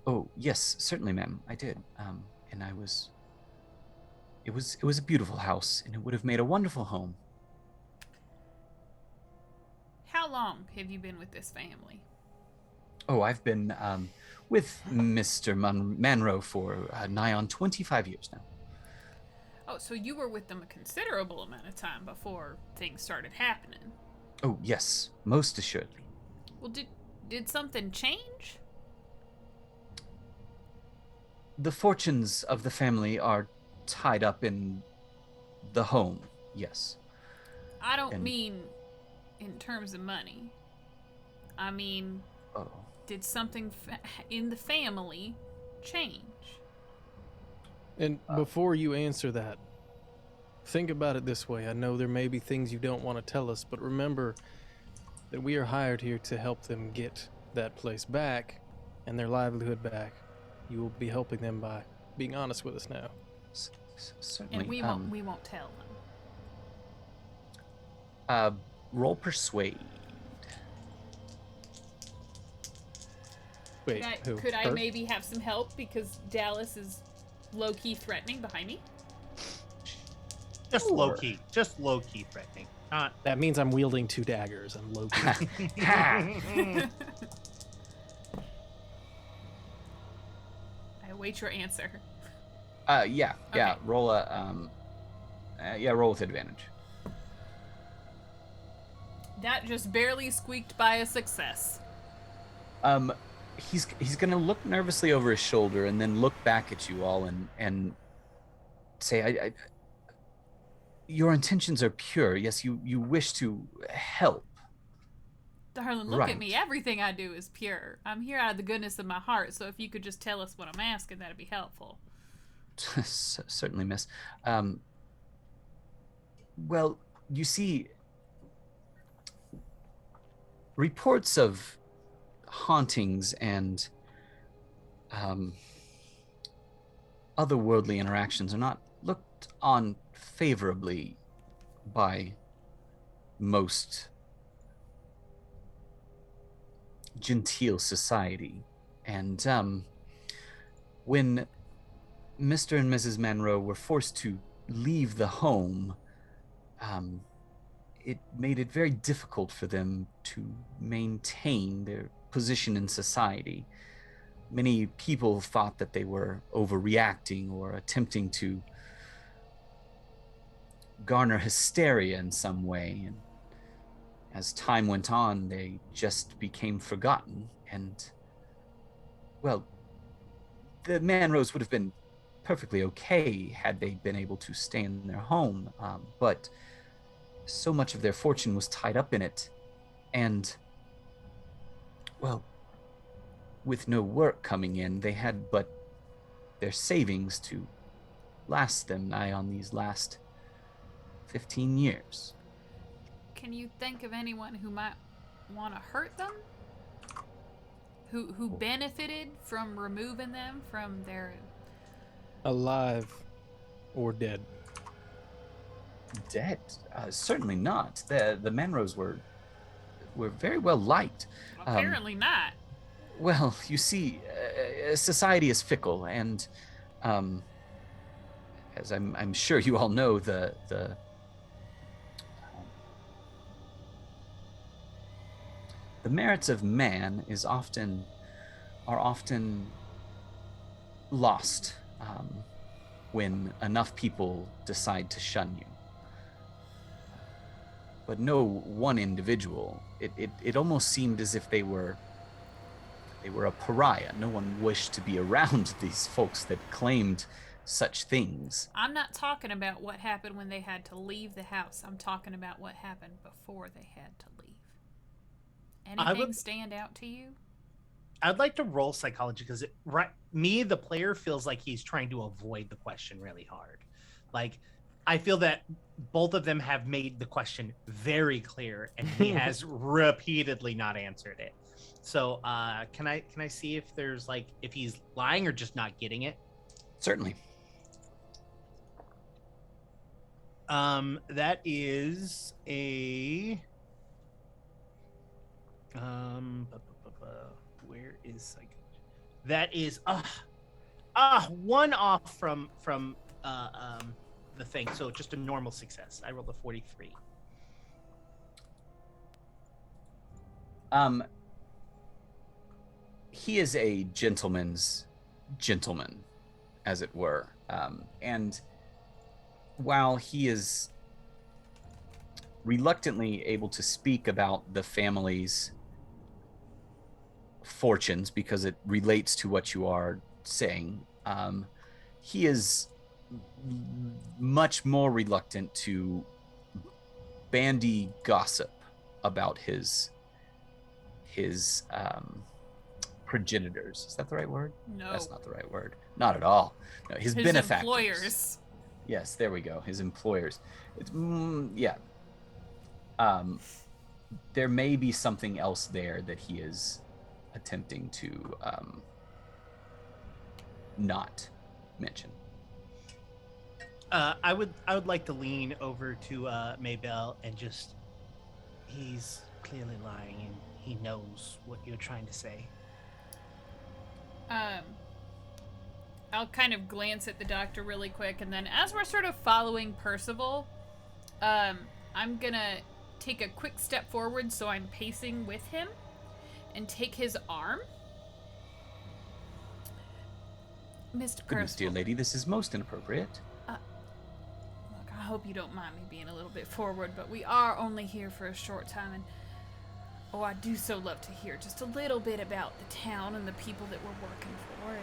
Oh yes, certainly, ma'am. I did. And I was. It was a beautiful house, and it would have made a wonderful home. How long have you been with this family? Oh, I've been with Mr. Manroe for nigh on 25 years now. Oh, so you were with them a considerable amount of time before things started happening. Oh, yes, most assuredly. Well, did something change? The fortunes of the family are tied up in the home, yes. I don't And, mean in terms of money. I mean, oh, did something in the family change? and before you answer that, think about it this way. I know there may be things you don't want to tell us, but remember that we are hired here to help them get that place back and their livelihood back. You will be helping them by being honest with us now. certainly. And we won't tell them. Roll persuade. Wait, who? Could I Her? maybe have some help because Dallas is low-key threatening behind me? Just Sure. low key. Just low key threatening. Not. That means I'm wielding 2 daggers. I'm low key. I await your answer. Yeah. Okay. Roll a roll with advantage. That just barely squeaked by a success. He's gonna look nervously over his shoulder and then look back at you all and say, I your intentions are pure. Yes, you wish to help. Darling, look Right. at me. Everything I do is pure. I'm here out of the goodness of my heart, so if you could just tell us what I'm asking, that'd be helpful. Certainly, miss. Well, you see, reports of hauntings and otherworldly interactions are not looked on favorably by most genteel society. And when Mr. and Mrs. Manroe were forced to leave the home, it made it very difficult for them to maintain their position in society. Many people thought that they were overreacting or attempting to garner hysteria in some way. And as time went on, they just became forgotten. And, well, the Manroes would have been perfectly okay had they been able to stay in their home. But so much of their fortune was tied up in it. And, well, with no work coming in, they had but their savings to last them nigh on these last 15 years. Can you think of anyone who might want to hurt them? Who benefited from removing them from their... Alive or dead? Dead? Certainly not. The Manroes were very well liked. Apparently not. Well, you see, society is fickle, and as I'm sure you all know, the merits of man are often lost when enough people decide to shun you. But no one individual. It almost seemed as if they were a pariah. No one wished to be around these folks that claimed such things. I'm not talking about what happened when they had to leave the house. I'm talking about what happened before they had to leave. Anything stand out to you? I'd like to roll psychology because me, the player, feels like he's trying to avoid the question really hard. Like, I feel that both of them have made the question very clear, and he has repeatedly not answered it. So, can I see if there's like if he's lying or just not getting it? Certainly. That is a where is psychology? That is one off from the thing. So just a normal success. I rolled a 43. He is a gentleman's gentleman, as it were. And while he is reluctantly able to speak about the family's fortunes because it relates to what you are saying, he is much more reluctant to bandy gossip about his progenitors. Is that the right word? No. That's not the right word. Not at all. No, his benefactors. Employers. Yes, there we go. His employers. It's, yeah. There may be something else there that he is attempting to not mention. I would like to lean over to Maybelle and just he's clearly lying and he knows what you're trying to say. I'll kind of glance at the doctor really quick, and then as we're sort of following Percival, I'm gonna take a quick step forward so I'm pacing with him and take his arm. Mr. Goodness, dear Percival. lady, this is most inappropriate. Look, I hope you don't mind me being a little bit forward, but we are only here for a short time, and I do so love to hear just a little bit about the town and the people that we're working for.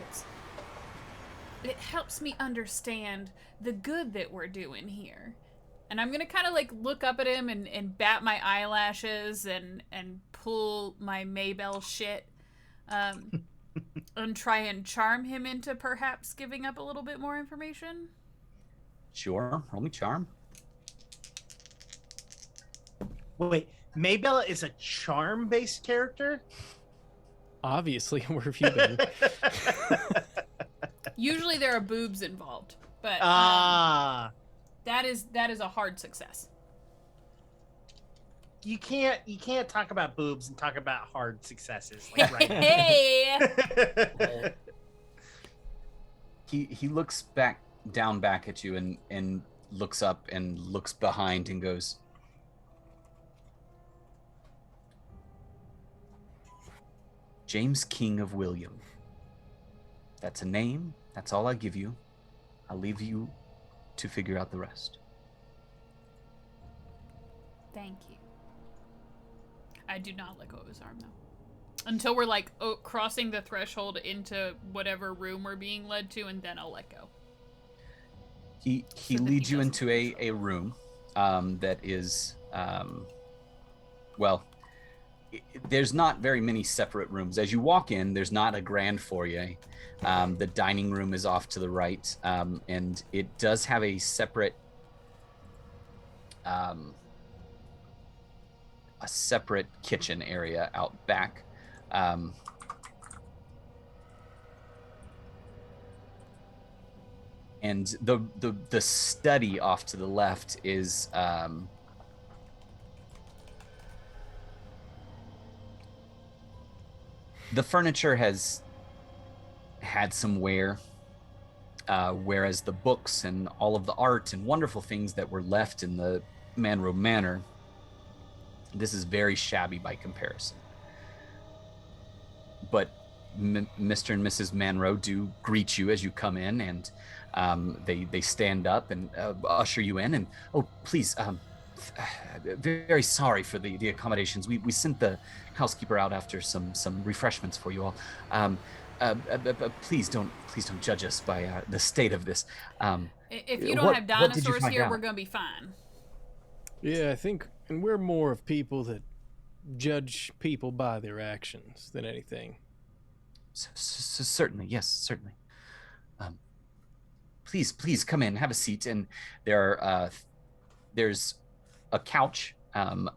It helps me understand the good that we're doing here. And I'm gonna kind of like look up at him and bat my eyelashes and pull my Maybelle shit and try and charm him into perhaps giving up a little bit more information. Sure, roll me charm. Wait, Maybelle is a charm-based character? Obviously, where have you been? Usually there are boobs involved, but that is a hard success. You can't talk about boobs and talk about hard successes. Like, right? Hey. He looks down back at you and looks up and looks behind and goes, James King of William. That's a name. That's all I give you. I'll leave you to figure out the rest. Thank you. I do not let go of his arm, though. Until we're, like, crossing the threshold into whatever room we're being led to, and then I'll let go. He leads you into a room that is, well, there's not very many separate rooms. As you walk in, there's not a grand foyer. The dining room is off to the right, and it does have a separate kitchen area out back. And the study off to the left is the furniture has had some wear, whereas the books and all of the art and wonderful things that were left in the Manroes Manor, this is very shabby by comparison. But Mr. and Mrs. Manroes do greet you as you come in, and they stand up and usher you in. And oh, please, very sorry for the accommodations. We sent the housekeeper out after some refreshments for you all. Please don't judge us by the state of this. If you don't have dinosaurs here, we're gonna be fine. Yeah, I think, and we're more of people that judge people by their actions than anything. Certainly, yes, certainly. Um, please come in, have a seat. And there's a couch, an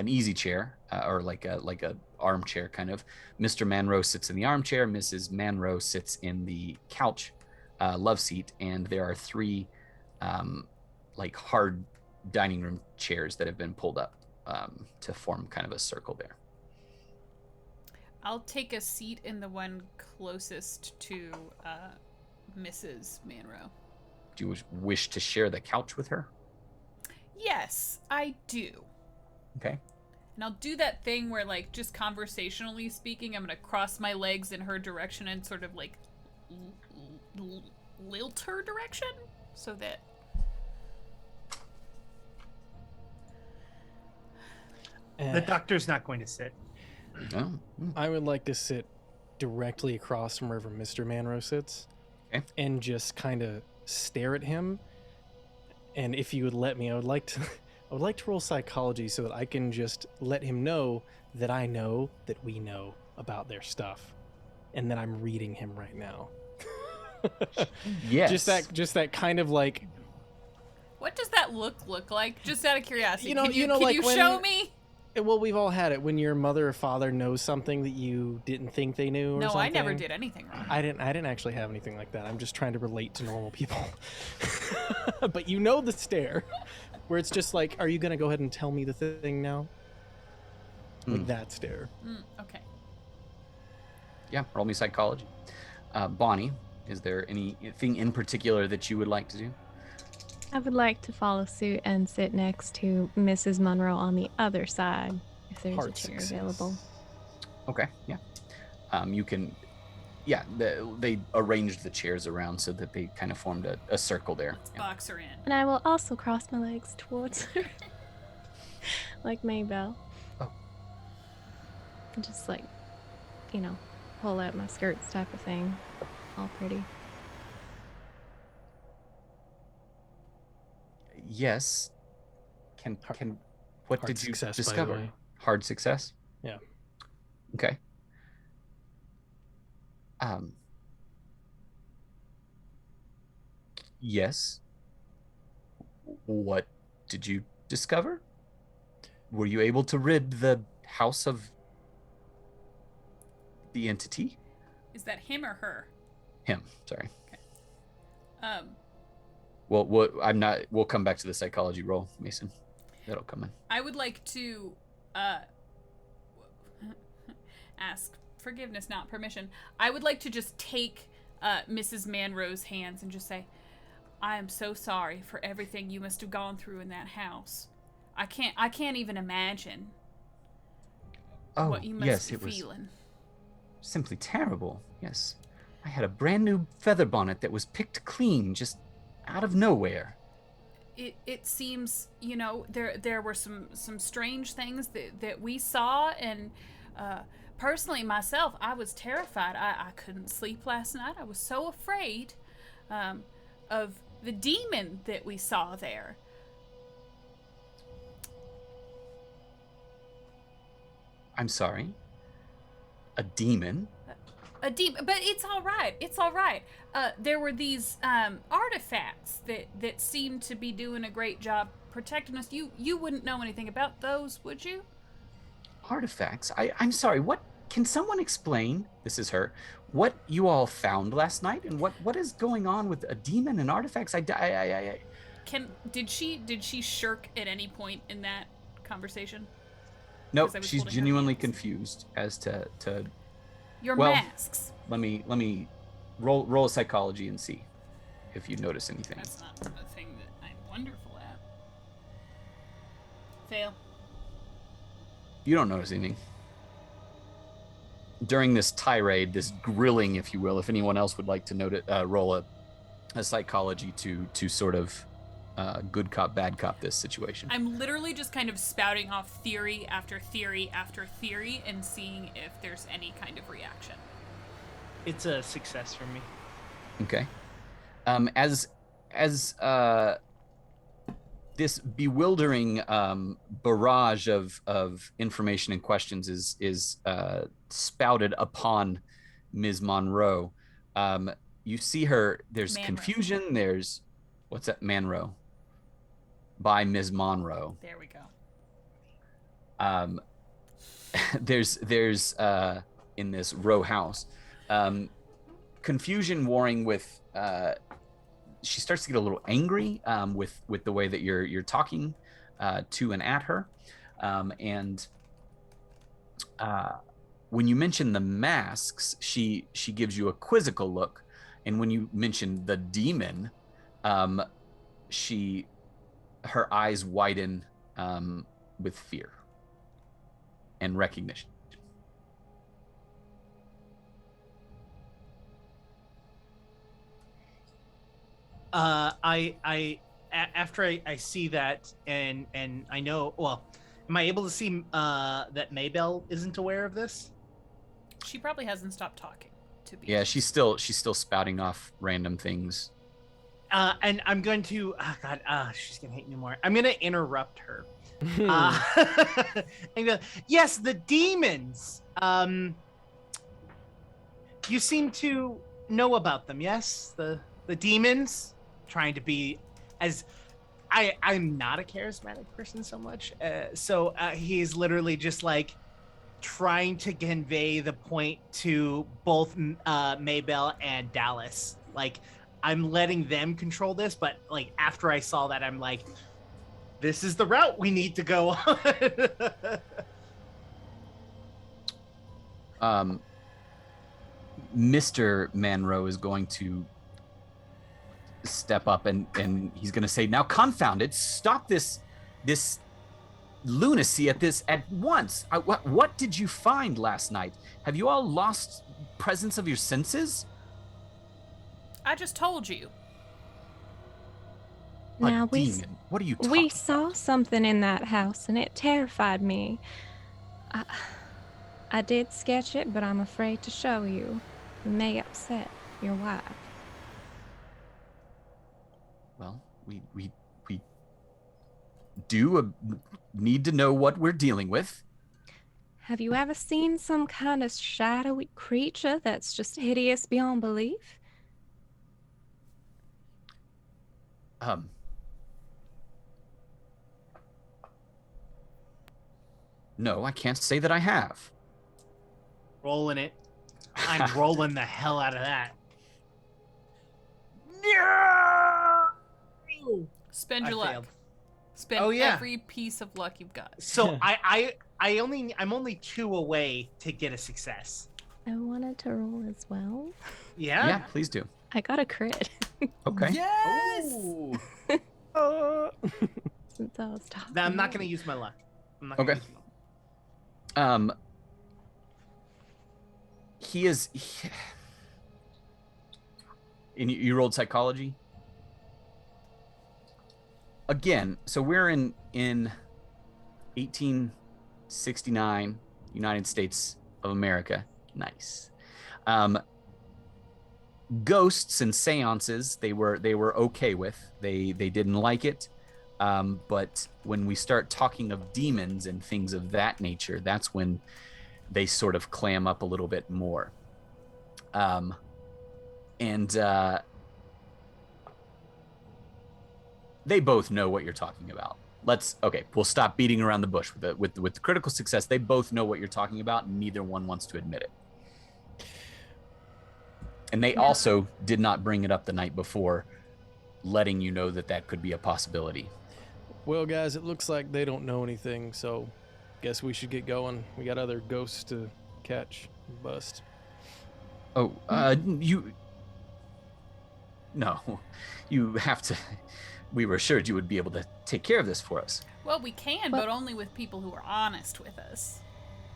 easy chair, or like a armchair kind of. Mr. Manroes sits in the armchair. Mrs. Manroes sits in the couch, love seat, and there are three, like hard dining room chairs that have been pulled up to form kind of a circle there. I'll take a seat in the one closest to Mrs. Manroes. Do you wish to share the couch with her? Yes, I do. Okay. And I'll do that thing where, like, just conversationally speaking, I'm gonna cross my legs in her direction and sort of like lilt her direction so that. The doctor's not going to sit. No. I would like to sit directly across from wherever Mr. Manroes sits, and just kind of stare at him. And if you would let me, I would like to roll psychology so that I can just let him know that I know that we know about their stuff, and that I'm reading him right now. Yes. Just that kind of like. What does that look like? Just out of curiosity. Can you like show me? Well, we've all had it when your mother or father knows something that you didn't think they knew. Or No, something. I never did anything wrong. I didn't actually have anything like that. I'm just trying to relate to normal people. But you know the stare, where it's just like, are you gonna go ahead and tell me the thing now? Like that stare. Okay. Yeah, roll me psychology. Bonnie, is there anything in particular that you would like to do? I would like to follow suit and sit next to Mrs. Monroe on the other side, if there's a chair available. Okay, yeah. You can, yeah, they arranged the chairs around so that they kind of formed a circle there. Let's box her in. And I will also cross my legs towards her, like Maybelle. Oh. And just like, pull out my skirts type of thing. All pretty. Yes. What Hard did you success, by the discover? way. Hard success? Yeah. Okay. Yes. What did you discover? Were you able to rid the house of the entity? Is that him or her? Him, sorry. Okay. Well, I'm not. We'll come back to the psychology roll, Mason. That'll come in. I would like to ask forgiveness, not permission. I would like to just take Mrs. Manroes' hands and just say, I am so sorry for everything you must have gone through in that house. I can't even imagine what you must be feeling. Was simply terrible. Yes. I had a brand new feather bonnet that was picked clean just out of nowhere. It seems, there were some strange things that we saw, and personally myself, I was terrified. I couldn't sleep last night. I was so afraid of the demon that we saw there. I'm sorry. A demon? A demon, but it's all right. It's all right. There were these artifacts that seemed to be doing a great job protecting us. You wouldn't know anything about those, would you? Artifacts? I'm sorry. What? Can someone explain? This is her. What you all found last night, and what is going on with a demon and artifacts? Did she shirk at any point in that conversation? Nope. She's genuinely confused as to. Your masks. Let me roll a psychology and see if you notice anything. That's not the thing that I'm wonderful at. Fail. You don't notice anything. During this tirade, this grilling, if you will, if anyone else would like to roll a psychology to sort of good cop, bad cop this situation. I'm literally just kind of spouting off theory after theory after theory and seeing if there's any kind of reaction. It's a success for me. Okay. As this bewildering barrage of information and questions is spouted upon Ms. Monroe. You see her. There's Manroes. confusion. There's what's that? Manroe by Ms. Monroe. There we go. Um, there's in this row house, confusion warring with. She starts to get a little angry with the way that you're talking to and at her, and when you mention the masks, she gives you a quizzical look, and when you mention the demon, she her eyes widen with fear and recognition. After I see that and I know, well, am I able to see that Maybelle isn't aware of this? She probably hasn't stopped talking. To be Yeah, honest. she's still spouting off random things. And I'm going to, oh God, she's gonna hate me more. I'm gonna interrupt her. And go, yes, the demons. You seem to know about them, yes? The demons, trying to be as I'm not a charismatic person so much. So he's literally just like trying to convey the point to both Maybelle and Dallas. Like, I'm letting them control this, but like after I saw that, I'm like, this is the route we need to go on. Mr. Manroe is going to step up and he's going to say, "Now, confound it! Stop this lunacy at once. What did you find last night? Have you all lost presence of your senses?" I just told you. Now A demon? What are you talking we about? saw something in that house and it terrified me. I did sketch it, but I'm afraid to show you. It may upset your wife. Well, we do need to know what we're dealing with. Have you ever seen some kind of shadowy creature that's just hideous beyond belief? No, I can't say that I have. rolling it. I'm rolling the hell out of that. Spend I your luck. failed. Spend Oh, yeah. every piece of luck you've got. So I'm only 2 away to get a success. I wanted to roll as well. Yeah. Yeah, please do. I got a crit Okay. Yes! Ooh. since I was talking. I'm not going to use my luck. I'm not gonna Okay. use my luck. He is. And you rolled psychology again. So we're in 1869, United States of America. Nice. Ghosts and seances they were okay with. They didn't like it. But when we start talking of demons and things of that nature, that's when they sort of clam up a little bit more. They both know what you're talking about. We'll stop beating around the bush with the critical success. They both know what you're talking about, and neither one wants to admit it. And they also did not bring it up the night before, letting you know that could be a possibility. Well, guys, it looks like they don't know anything, so guess we should get going. We got other ghosts to catch and bust. Oh, No, you have to. We were assured you would be able to take care of this for us. Well, we can, but only with people who are honest with us.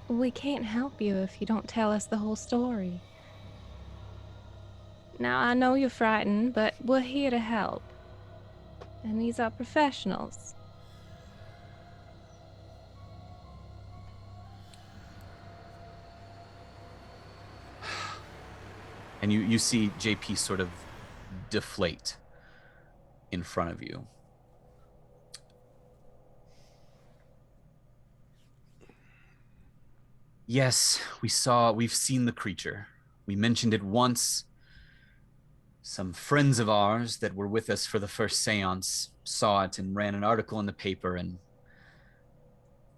We can't help you if you don't tell us the whole story. Now, I know you're frightened, but we're here to help. And these are professionals. And you see JP sort of deflate in front of you. Yes, we've seen the creature. We mentioned it once. Some friends of ours that were with us for the first seance saw it and ran an article in the paper, and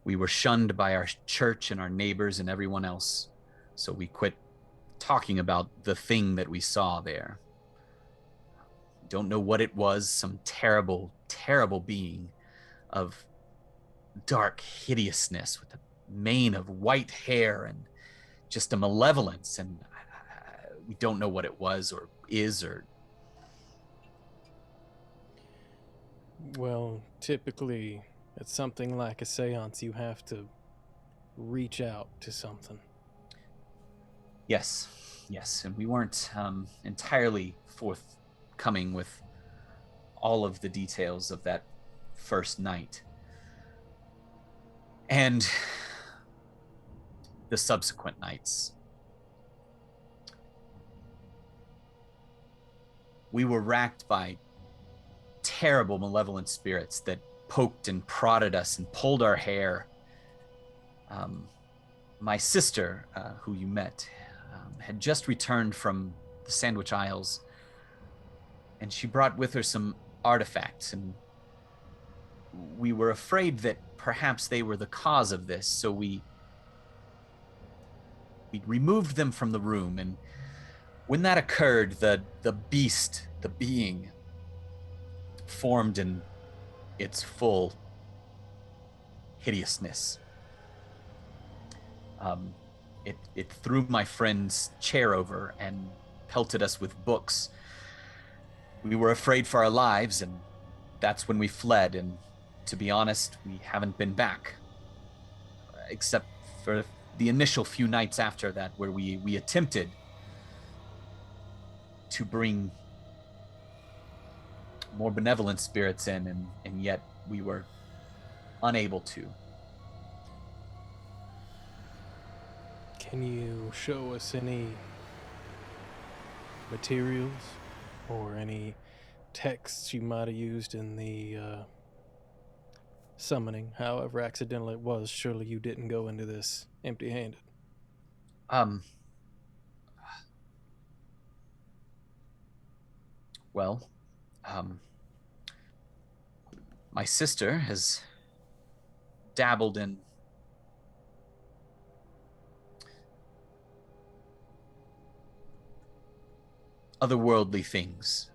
we were shunned by our church and our neighbors and everyone else. So we quit talking about the thing that we saw there. Don't know what it was, some terrible, terrible being of dark hideousness with a mane of white hair and just a malevolence, and we don't know what it was or is or... Well, typically, at something like a seance, you have to reach out to something. Yes, and we weren't entirely forthcoming with all of the details of that first night. And the subsequent nights. We were racked by terrible malevolent spirits that poked and prodded us and pulled our hair. My sister, who you met, had just returned from the Sandwich Isles, and she brought with her some artifacts, and we were afraid that perhaps they were the cause of this, so we removed them from the room. And when that occurred, the beast, the being, formed in its full hideousness. It threw my friend's chair over and pelted us with books. We were afraid for our lives, and that's when we fled. And to be honest, we haven't been back, except for the initial few nights after that, where we attempted to bring more benevolent spirits in, and yet we were unable to. Can you show us any materials or any texts you might have used in the summoning, however accidental it was? Surely you didn't go into this empty-handed. Well, my sister has dabbled in otherworldly things.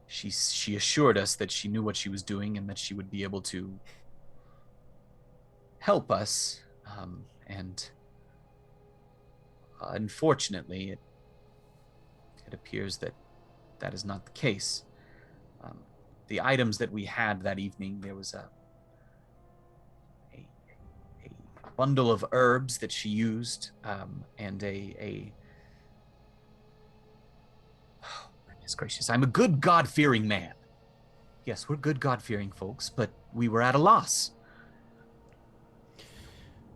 She assured us that she knew what she was doing and that she would be able to help us, and unfortunately, it appears that that is not the case. The items that we had that evening, there was a bundle of herbs that she used, and oh, goodness gracious, I'm a good God-fearing man. Yes, we're good God-fearing folks, but we were at a loss.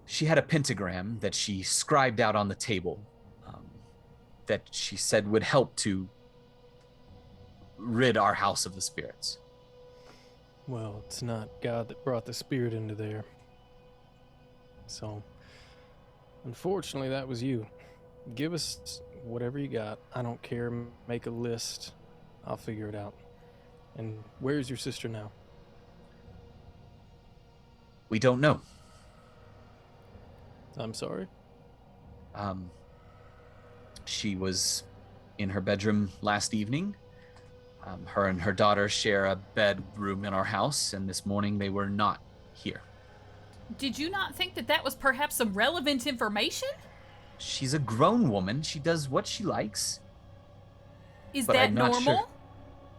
She had a pentagram that she scribed out on the table, that she said would help to rid our house of the spirits. Well, it's not God that brought the spirit into there. So, unfortunately, that was you. Give us whatever you got. I don't care. Make a list. I'll figure it out. And where's your sister now? We don't know. I'm sorry? She was in her bedroom last evening. Her and her daughter share a bedroom in our house, and this morning they were not here. Did you not think that that was perhaps some relevant information? She's a grown woman. She does what she likes. Is But that I'm not normal? sure.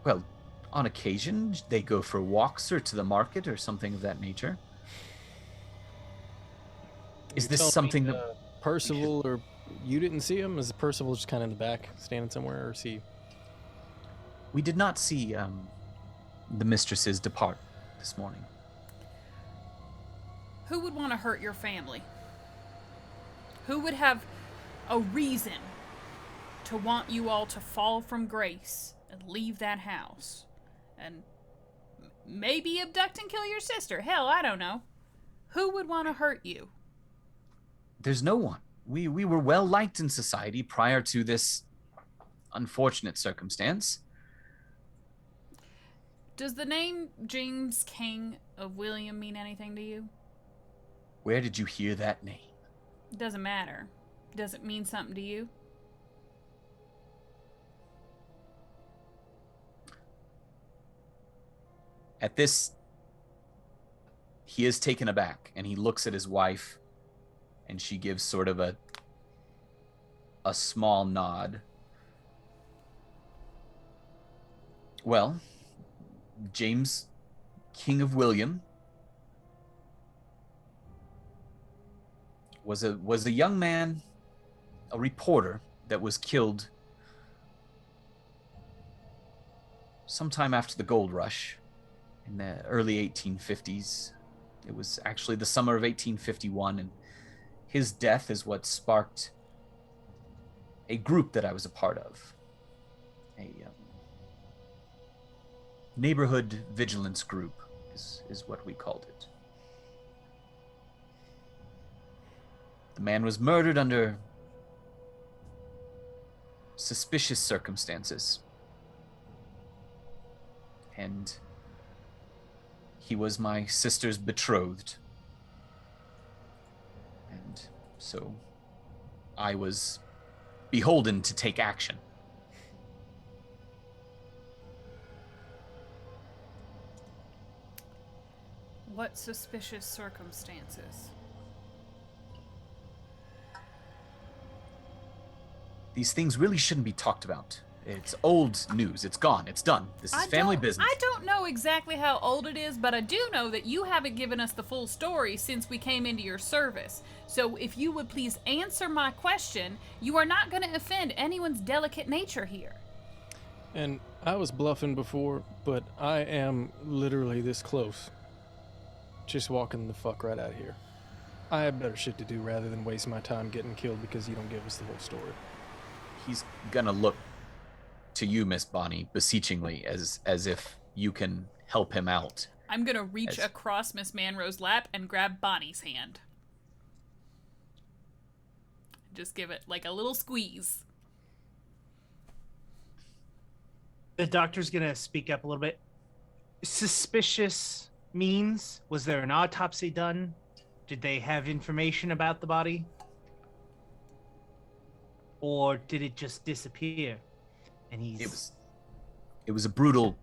Well, on occasion, they go for walks or to the market or something of that nature. Is You're this telling something me, that... Percival, or you didn't see him? Is Percival just kind of in the back, standing somewhere, or is he? We did not see the mistresses depart this morning. Who would want to hurt your family? Who would have a reason to want you all to fall from grace and leave that house? And maybe abduct and kill your sister? Hell, I don't know. Who would want to hurt you? There's no one. we were well liked in society prior to this unfortunate circumstance. Does the name James King of William mean anything to you? Where did you hear that name? It doesn't matter. Does it mean something to you? At this, he is taken aback, and he looks at his wife, and she gives sort of a small nod. Well, James, King of William, was a young man, a reporter that was killed sometime after the gold rush in the early 1850s. It was actually the summer of 1851, and his death is what sparked a group that I was a part of, a neighborhood vigilance group is what we called it. The man was murdered under suspicious circumstances, and he was my sister's betrothed. And so I was beholden to take action. What suspicious circumstances? These things really shouldn't be talked about. It's old news. It's gone. It's done. This is family business. I don't know exactly how old it is, but I do know that you haven't given us the full story since we came into your service. So if you would please answer my question, you are not going to offend anyone's delicate nature here. And I was bluffing before, but I am literally this close. Just walking the fuck right out of here. I have better shit to do rather than waste my time getting killed because you don't give us the whole story. He's gonna look to you, Miss Bonnie, beseechingly, as if you can help him out. I'm going to reach across Miss Manroes' lap and grab Bonnie's hand. Just give it like a little squeeze. The doctor's gonna speak up a little bit. Suspicious means, was there an autopsy done? Did they have information about the body? Or did it just disappear? And It was a brutal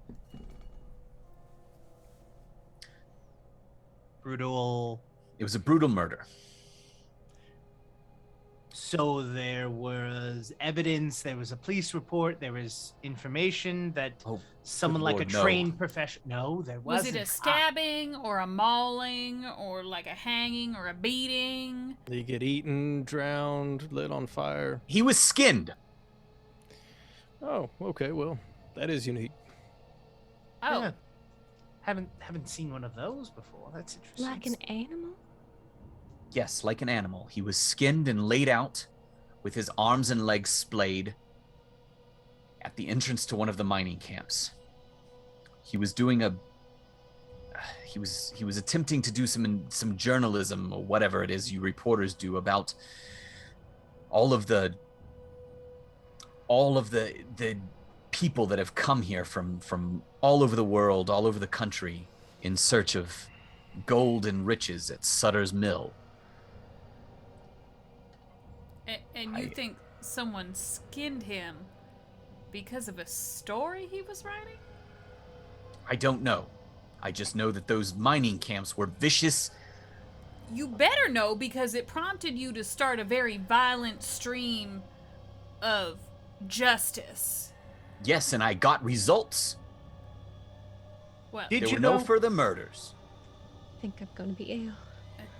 It was a brutal murder. So there was evidence, there was a police report, there was information that someone like Lord, a trained professional... No, there Was wasn't. it a stabbing or a mauling or like a hanging or a beating? Did he get eaten, drowned, lit on fire? He was skinned. Oh, okay, well, that is unique. Oh, Yeah. Haven't seen one of those before. That's interesting. Like an animal? Yes, like an animal. He was skinned and laid out with his arms and legs splayed at the entrance to one of the mining camps. He was doing he was attempting to do some journalism or whatever it is you reporters do about all of the people that have come here from all over the world, all over the country in search of gold and riches at Sutter's Mill. and you think someone skinned him because of a story he was writing? I don't know. I just know that those mining camps were vicious. You better know, because it prompted you to start a very violent stream of justice. Yes, and I got results. Well, Did There you were no know? further murders. I think I'm gonna be ill.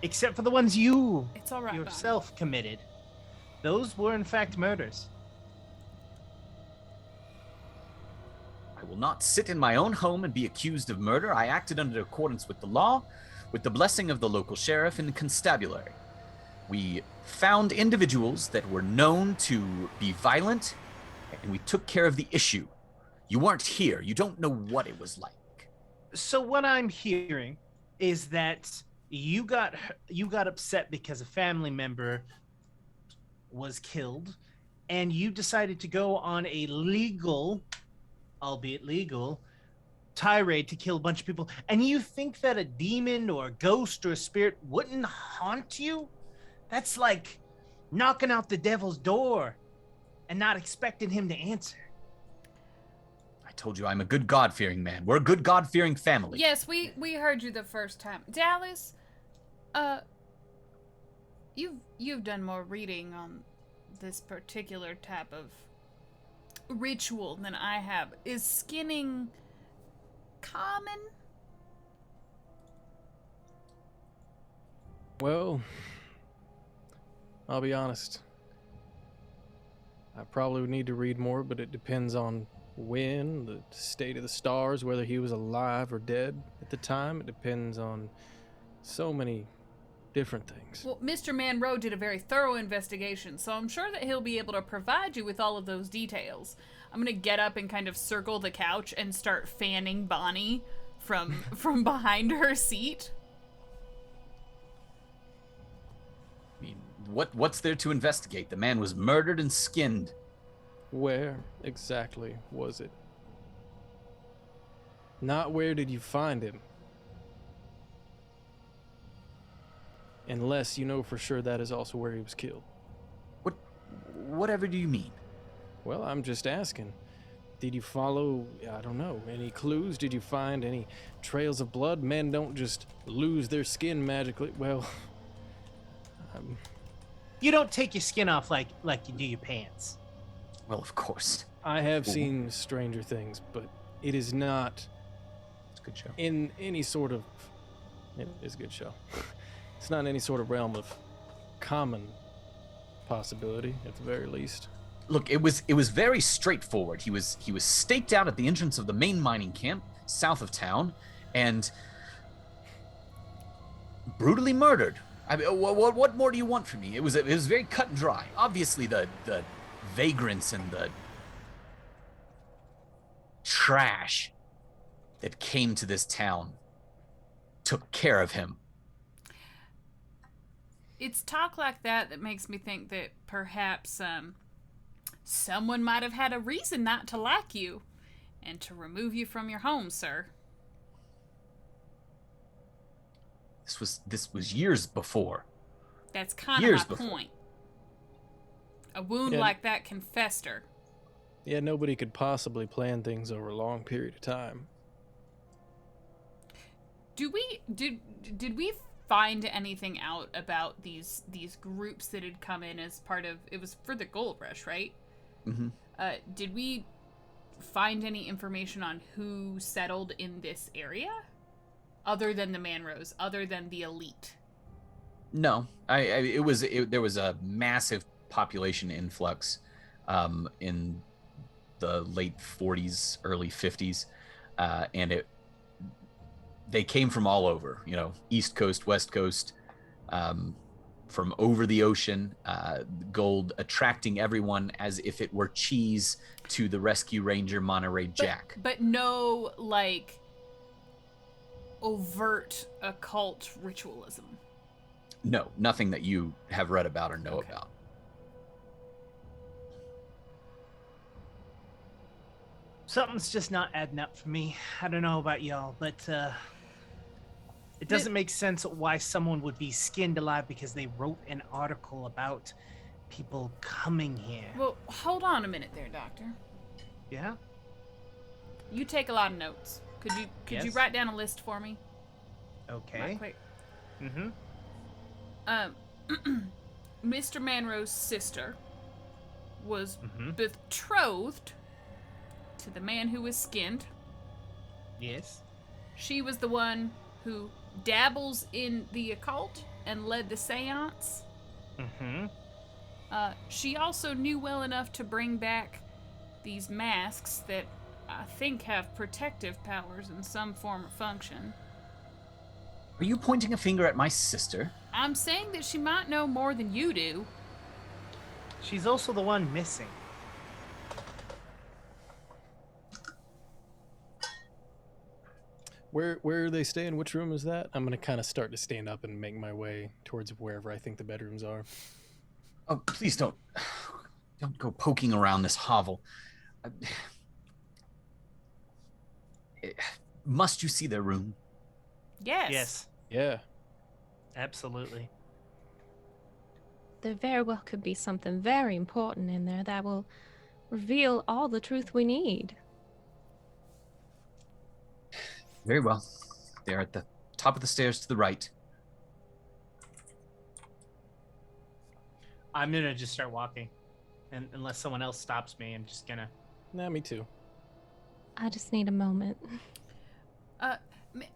Except for the ones you it's all right, Bonnie. yourself committed. Those were in fact murders. I will not sit in my own home and be accused of murder. I acted under accordance with the law, with the blessing of the local sheriff and constabulary. We found individuals that were known to be violent, and we took care of the issue. You weren't here. You don't know what it was like. So what I'm hearing is that you got upset because a family member was killed, and you decided to go on a legal, albeit legal, tirade to kill a bunch of people, and you think that a demon or a ghost or a spirit wouldn't haunt you? That's like knocking out the devil's door and not expecting him to answer. I told you I'm a good God-fearing man. We're a good God-fearing family. Yes, we heard you the first time. Dallas, you've done more reading on this particular type of ritual than I have. Is skinning common? Well, I'll be honest. I probably would need to read more, but it depends on when, the state of the stars, whether he was alive or dead at the time. It depends on so many different things. Well, Mr. Manroes did a very thorough investigation, so I'm sure that he'll be able to provide you with all of those details. I'm gonna get up and kind of circle the couch and start fanning Bonnie from behind her seat. I mean, what's there to investigate? The man was murdered and skinned. Where exactly was it? Not where did you find him? Unless you know for sure that is also where he was killed. Whatever do you mean? Well, I'm just asking. Did you follow, I don't know, any clues? Did you find any trails of blood? Men don't just lose their skin magically. Well, You don't take your skin off like you do your pants. Well, of course. I have seen Stranger Things, but it is not It's a good show. in any sort of... It is a good show. It's not in any sort of realm of common possibility, at the very least. Look, it was very straightforward. He was staked out at the entrance of the main mining camp south of town, and brutally murdered. I mean, what more do you want from me? It was very cut and dry. Obviously, the vagrants and the trash that came to this town took care of him. It's talk like that makes me think that perhaps someone might have had a reason not to like you and to remove you from your home, sir. This was years before. That's kind Years of my before. point. A wound Yeah. like that can fester. Yeah, nobody could possibly plan things over a long period of time. Did we find anything out about these groups that had come in as part of, it was for the gold rush, right? Mm-hmm. Did we find any information on who settled in this area other than the Manroes, other than the elite? No, there was a massive population influx in the late 40s, early 50s, and they came from all over, East Coast, West Coast, from over the ocean, gold attracting everyone as if it were cheese to the Rescue Ranger Monterey Jack. But no, overt occult ritualism. No, nothing that you have read about or know Okay. about. Something's just not adding up for me. I don't know about y'all, but it doesn't make sense why someone would be skinned alive because they wrote an article about people coming here. Well, hold on a minute there, Doctor. Yeah? You take a lot of notes. Could you Yes. write down a list for me? Right Okay. quick. Mm-hmm. Mr. Manroes' sister was Mhm. betrothed to the man who was skinned. Yes. She was the one who dabbles in the occult and led the seance. Mm-hmm. She also knew well enough to bring back these masks that I think have protective powers in some form or function. Are you pointing a finger at my sister? I'm saying that she might know more than you do. She's also the one missing. Where are they staying? Which room is that? I'm gonna kind of start to stand up and make my way towards wherever I think the bedrooms are. Oh, please don't go poking around this hovel. Uh, Must you see their room? Yes. Yes, Yeah. absolutely. There very well could be something very important in there that will reveal all the truth we need. Very well. They're at the top of the stairs to the right. I'm gonna just start walking, and unless someone else stops me, I'm just gonna. Nah, me too. I just need a moment.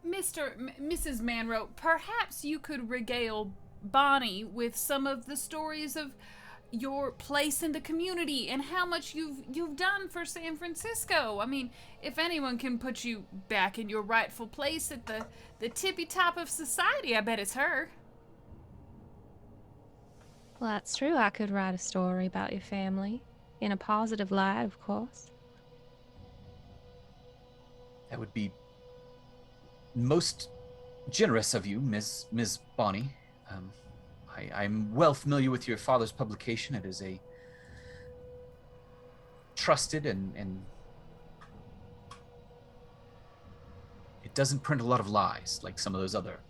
Mrs. Manroe, perhaps you could regale Bonnie with some of the stories of your place in the community and how much you've done for San Francisco. I mean, if anyone can put you back in your rightful place at the tippy top of society, I bet it's her. Well, that's true. I could write a story about your family in a positive light, of course. That would be most generous of you, Miss Bonnie. I'm well familiar with your father's publication. It is a trusted and it doesn't print a lot of lies like some of those other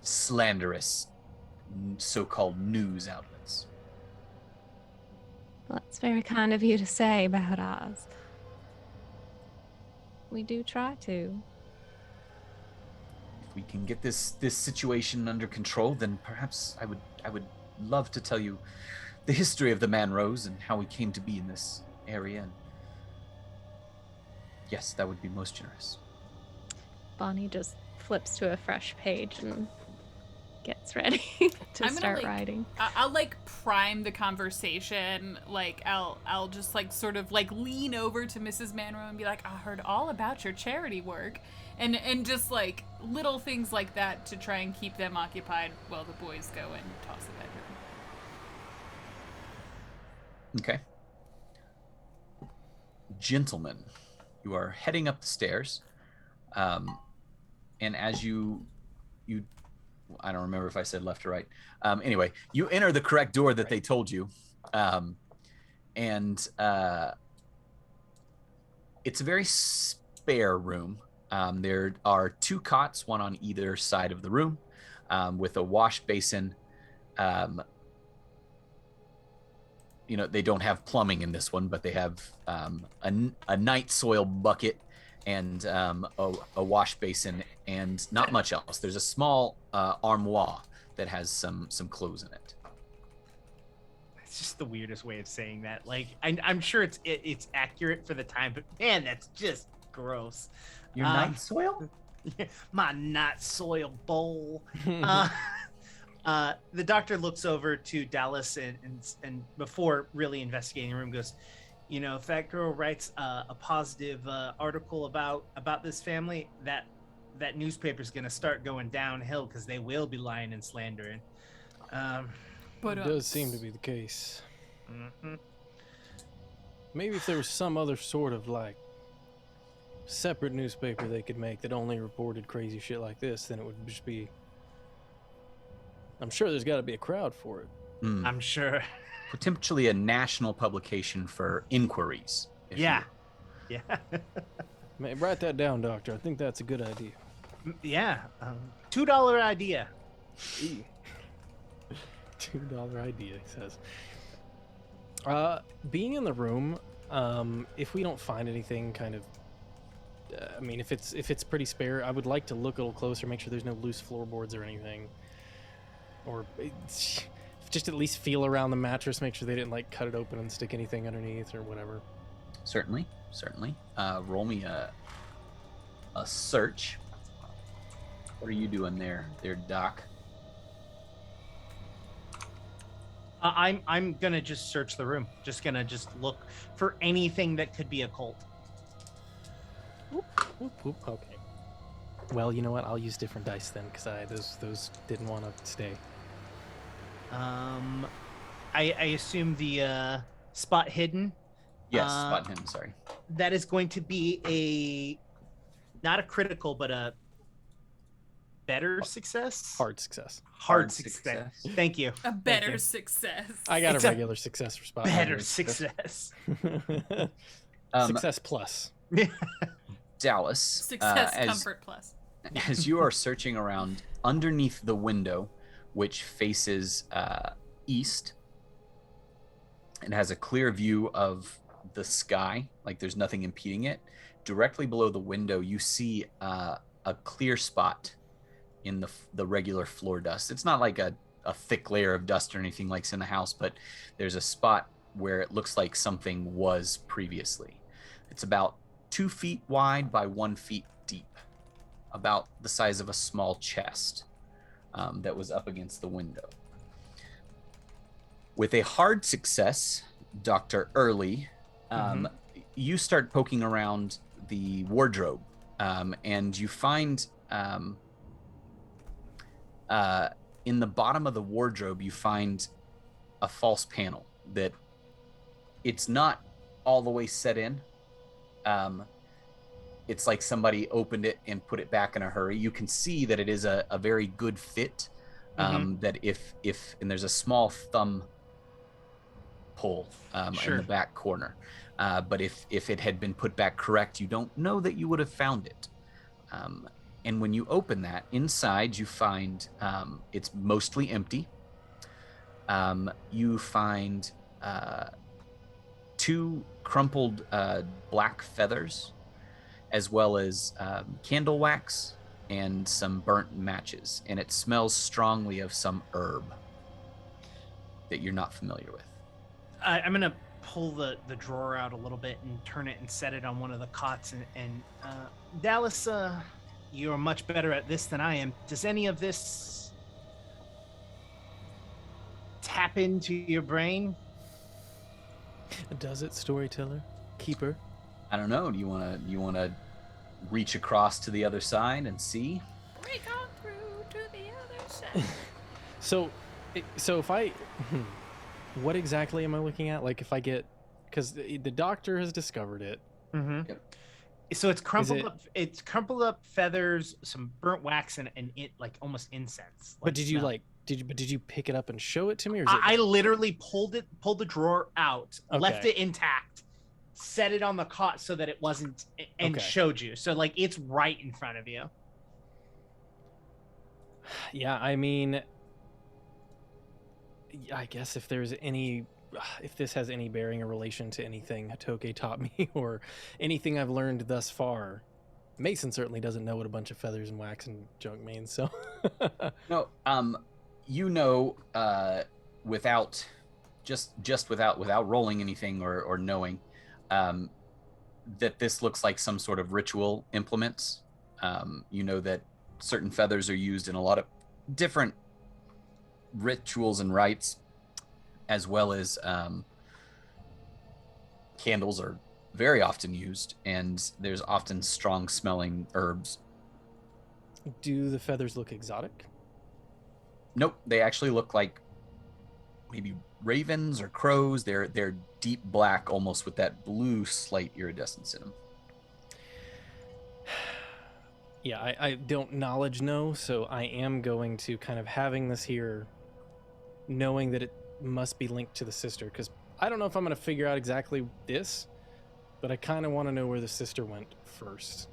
slanderous so-called news outlets. Well, that's very kind of you to say about ours. We do try to. If we can get this situation under control, then perhaps I would love to tell you the history of the Manroes and how we came to be in this area. And yes, that would be most generous. Bonnie just flips to a fresh page and gets ready to I'm gonna, start like, writing. I'll like prime the conversation. Like I'll just like sort of like lean over to Mrs. Manroe and be like, I heard all about your charity work, and just like little things like that to try and keep them occupied while the boys go and toss a bedroom. Okay. Gentlemen, you are heading up the stairs, and as you I don't remember if I said left or right. Anyway, you enter the correct door that they told you, and it's a very spare room. There are two cots, one on either side of the room, with a wash basin. They don't have plumbing in this one, but they have a night soil bucket and a wash basin and not much else. There's a small armoire that has some clothes in it. It's just the weirdest way of saying that. Like, I'm sure it's accurate for the time, but man, that's just gross. Your night soil? My night soil bowl. The doctor looks over to Dallas and before really investigating the room goes, if that girl writes a positive article about this family, that newspaper's gonna start going downhill because they will be lying and slandering. But It does seem to be the case. Maybe if there was some other sort of like separate newspaper they could make that only reported crazy shit like this, then it would just be. I'm sure there's got to be a crowd for it. I'm sure. Potentially a national publication for inquiries. Yeah. Write that down, Doctor. I think that's a good idea. Yeah. $2 idea. $2 idea, he says. Being in the room, if we don't find anything kind of, if it's pretty spare, I would like to look a little closer, make sure there's no loose floorboards or anything. Or just at least feel around the mattress, make sure they didn't like cut it open and stick anything underneath or whatever. Certainly. Roll me a search. What are you doing there, Doc? I'm gonna just search the room. Just gonna look for anything that could be occult. Okay. Well, you know what? I'll use different dice then, because those didn't want to stay. I assume the spot hidden. Yes, spot hidden. Sorry. That is going to be not a critical, but better success? Hard success. Hard success. Thank you. A better you. success. I got It's a a regular success for spot. Better success. Success plus. Dallas, Success comfort plus. as you are searching around underneath the window, which faces east and has a clear view of the sky, like there's nothing impeding it, directly below the window, you see a clear spot in the regular floor dust. It's not like a thick layer of dust or anything like it's in the house, but there's a spot where it looks like something was previously. It's about 2 feet wide by 1 feet deep, about the size of a small chest that was up against the window. With a hard success, Dr. Early, you start poking around the wardrobe, and you find in the bottom of the wardrobe, you find a false panel that it's not all the way set in. It's like somebody opened it and put it back in a hurry. You can see that it is a very good fit. That if and there's a small thumb pull in the back corner. But if it had been put back correct, you don't know that you would have found it. And when you open that, inside you find it's mostly empty. You find 2 crumpled black feathers, as well as candle wax and some burnt matches. And it smells strongly of some herb that you're not familiar with. I'm going to pull the drawer out a little bit and turn it and set it on one of the cots. And Dallas, you're much better at this than I am. Does any of this tap into your brain? Does it, storyteller? Keeper? I don't know. Do you want to reach across to the other side and see? Break on through to the other side. So if I, what exactly am I looking at? Like if I get, because the doctor has discovered it. Yep. So it's crumpled up. It's crumpled up feathers, some burnt wax, and it like almost incense. But did you smell. did you pick it up and show it to me, or is it I literally pulled the drawer out, left Okay. it intact, set it on the cot so that it wasn't, and showed you. So like it's right in front of you. Yeah, I mean, I guess if this has any bearing or relation to anything Hatoke taught me or anything I've learned thus far, Mason certainly doesn't know what a bunch of feathers and wax and junk means. So No, you know, without without rolling anything or knowing, that this looks like some sort of ritual implements. You know that certain feathers are used in a lot of different rituals and rites, as well as candles are very often used, and there's often strong smelling herbs. do the feathers look exotic? Nope, they actually look like maybe ravens or crows. They're deep black, almost with that blue slight iridescence in them. Yeah, I don't knowledge know, so I am going to kind of having this here, knowing that it must be linked to the sister, because I don't know if I'm going to figure out exactly this, but I kind of want to know where the sister went first.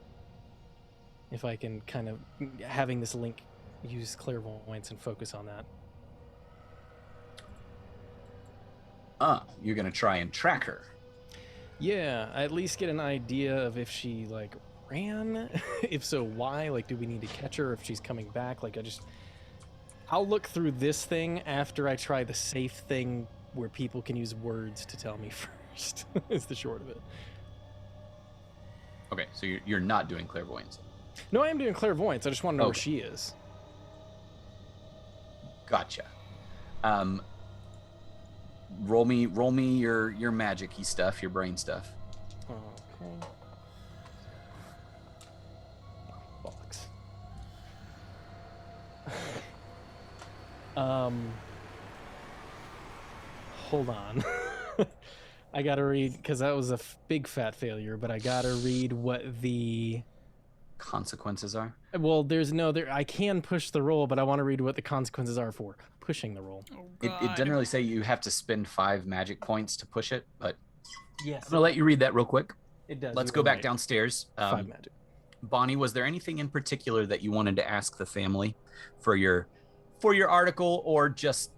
If I can kind of, having this link, use clairvoyance and focus on that. You're going to try and track her. Yeah, I at least get an idea of if she, like, ran. If so, why? Like, do we need to catch her if she's coming back? Like, I'll look through this thing after I try the safe thing where people can use words to tell me first, is the short of it. Okay, so you're not doing clairvoyance. No, I am doing clairvoyance. I just want to know where Okay. she is. Gotcha. Roll me your magic-y stuff, your brain stuff. Okay. Box. Hold on. I gotta read, because that was a big fat failure, but I gotta read what the consequences are? Well, there's no there. I can push the roll, but I want to read what the consequences are for pushing the roll. Oh It god. doesn't really say you have to spend 5 magic points to push it, but Yes, I'm gonna let you read that real quick. it does. Let's You go are back right. downstairs. 5 magic. Bonnie, was there anything in particular that you wanted to ask the family for your article, or just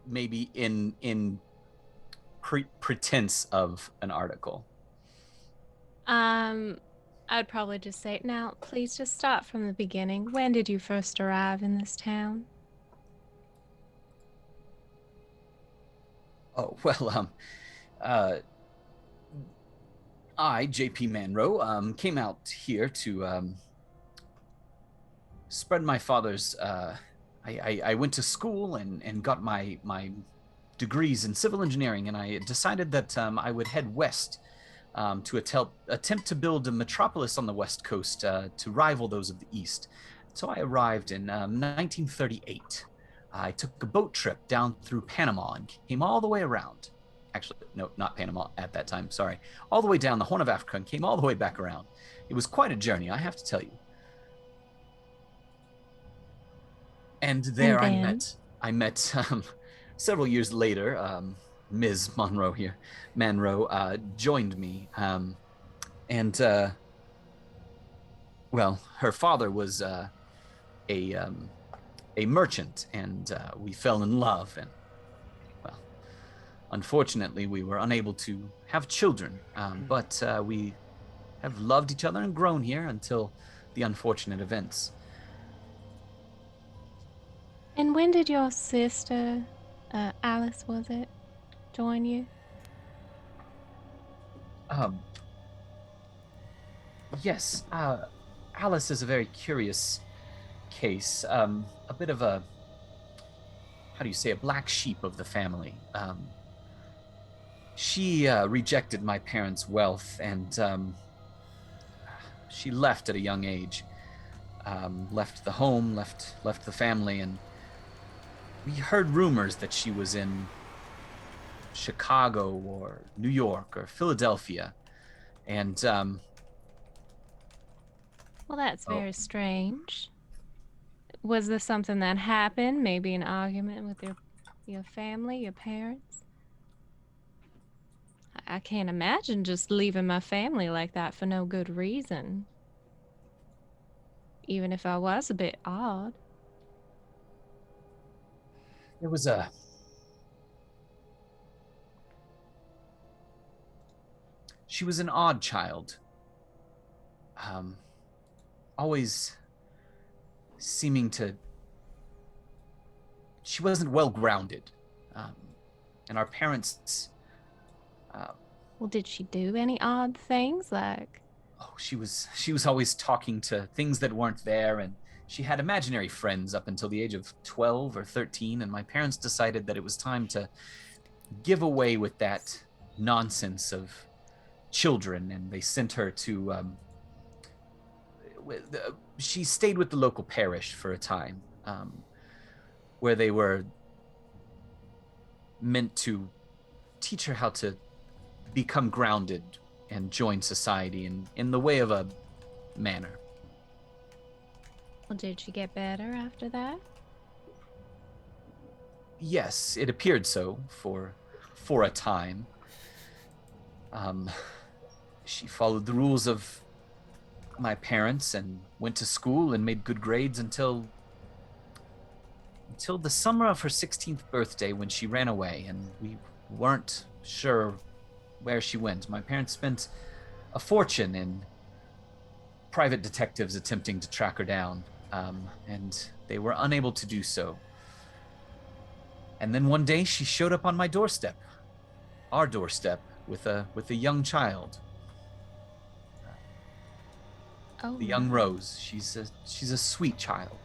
maybe in pretense of an article? I'd probably just say, now, please just start from the beginning. When did you first arrive in this town? Oh, well, uh, I, JP Manroe, came out here to spread my father's. I went to school and got my degrees in civil engineering, and I decided that I would head west to attempt to build a metropolis on the west coast to rival those of the east. So I arrived in 1938. I took a boat trip down through Panama and came all the way around. Actually, no, not Panama at that time, sorry. All the way down the Horn of Africa and came all the way back around. It was quite a journey, I have to tell you. And there And then? I met several years later, Ms. Monroe here, Manroe, joined me. And well, her father was a merchant, and we fell in love. And well, unfortunately, we were unable to have children, but we have loved each other and grown here until the unfortunate events. And when did your sister, Alice, was it, join you? Um, yes, Alice is a very curious case, a bit of a, how do you say, a black sheep of the family. She rejected my parents' wealth, and she left at a young age. Left the home, left the family, and we heard rumors that she was in Chicago or New York or Philadelphia, and Well, that's oh, very strange. Was this something that happened? Maybe an argument with your family, your parents? I can't imagine just leaving my family like that for no good reason. Even if I was a bit odd. there was a she was an odd child, always seeming to, she wasn't well grounded, and our parents, Well, did she do any odd things? Like, oh, she was always talking to things that weren't there, and she had imaginary friends up until the age of 12 or 13, and my parents decided that it was time to give away with that nonsense of children, and they sent her to she stayed with the local parish for a time, where they were meant to teach her how to become grounded and join society in the way of a manner. well, did she get better after that? Yes, it appeared so for a time. She followed the rules of my parents and went to school and made good grades until the summer of her 16th birthday, when she ran away, and we weren't sure where she went. My parents spent a fortune in private detectives attempting to track her down, and they were unable to do so. And then one day she showed up on my doorstep, our doorstep, with a young child, Oh, the young Rose. She's a sweet child.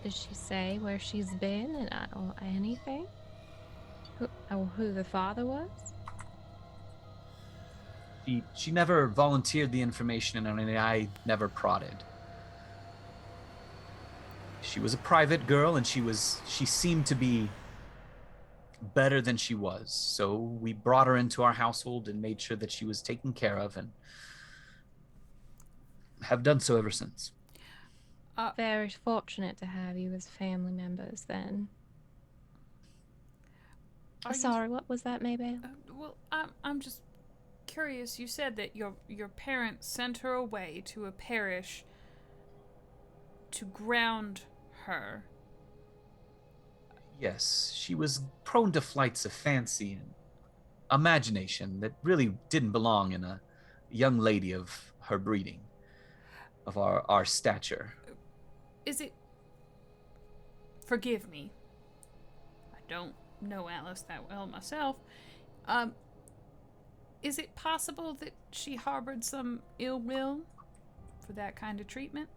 did she say where she's been and or anything? Who the father was? She never volunteered the information, and I never prodded. She was a private girl, and she seemed to be better than she was. So we brought her into our household and made sure that she was taken care of. And have done so ever since. Very fortunate to have you as family members then. Sorry, what was that, Maybelle? Well, I'm just curious. You said that your parents sent her away to a parish to ground her. Yes, she was prone to flights of fancy and imagination that really didn't belong in a young lady of her breeding, of our stature. Is it... Forgive me. I don't know Alice that well myself. Is it possible that she harbored some ill will for that kind of treatment?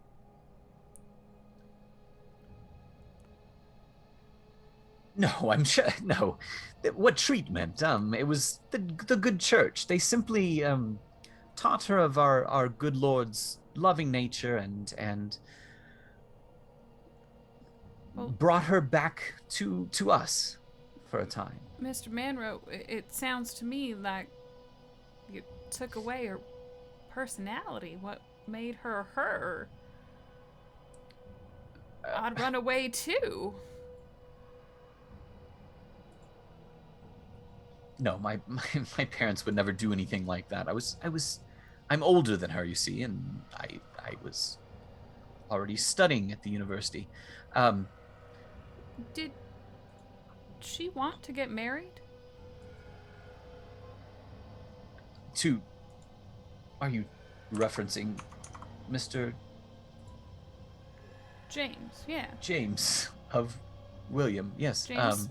No, I'm sure. No, what treatment? It was the good church. They simply taught her of our good Lord's loving nature and Well, brought her back to us for a time. Mr. Manroes, it sounds to me like you took away her personality. What made her her? I'd run away too. No, my parents would never do anything like that. I'm older than her, you see, and I was already studying at the university. Did she want to get married? Are you referencing Mr. James, yeah. James of William? Yes.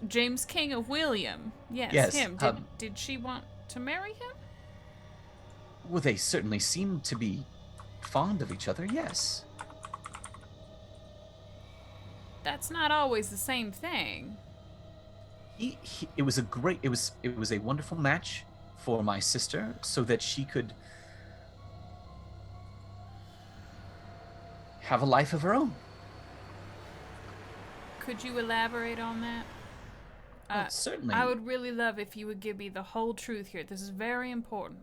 James King of William. Yes, yes, him. Did she want to marry him? Well, they certainly seem to be fond of each other. Yes. That's not always the same thing. It was a wonderful match for my sister, so that she could have a life of her own. Could you elaborate on that? Certainly. I would really love if you would give me the whole truth here. This is very important.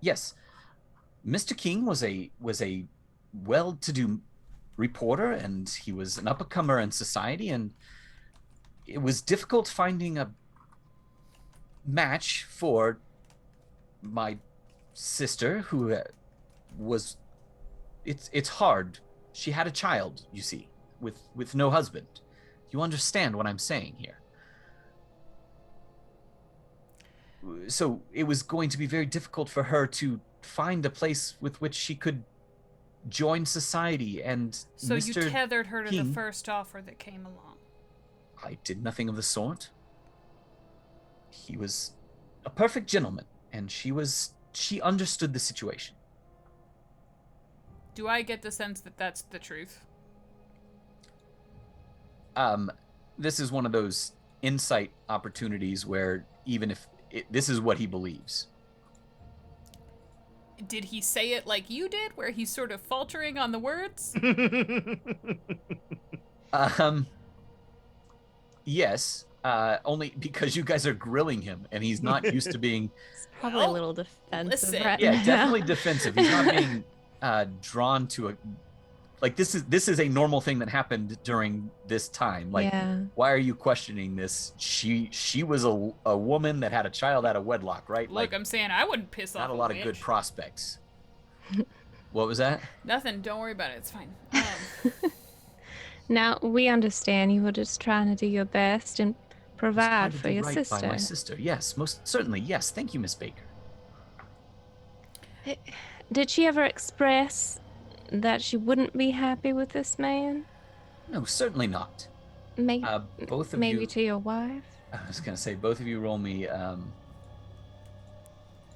Yes. Mr. King was a well-to-do reporter, and he was an up-and-comer in society, and it was difficult finding a match for my sister, who was... It's hard. She had a child, you see, with no husband. You understand what I'm saying here. So it was going to be very difficult for her to find a place with which she could join society, and So Mr. you tethered her to King, the first offer that came along. I did nothing of the sort. He was a perfect gentleman, and she understood the situation. Do I get the sense that that's the truth? This is one of those insight opportunities where even if this is what he believes. Did he say it like you did, where he's sort of faltering on the words? Yes, only because you guys are grilling him, and he's not used to being... It's probably a little defensive listen. right Yeah, now. definitely defensive. He's not being drawn to a... Like, this is a normal thing that happened during this time. Like, Yeah. why are you questioning this? She was a woman that had a child out of wedlock, right? Look, like, I'm saying I wouldn't piss off not a lot of good witch. prospects. What was that? Nothing. Don't worry about it. It's fine. Now, we understand you were just trying to do your best and provide for your By sister. my sister. Yes, most certainly. Yes, thank you, Miss Baker. Did she ever express that she wouldn't be happy with this man? No, certainly not. Maybe, Both of maybe you... to your wife? I was going to say, both of you roll me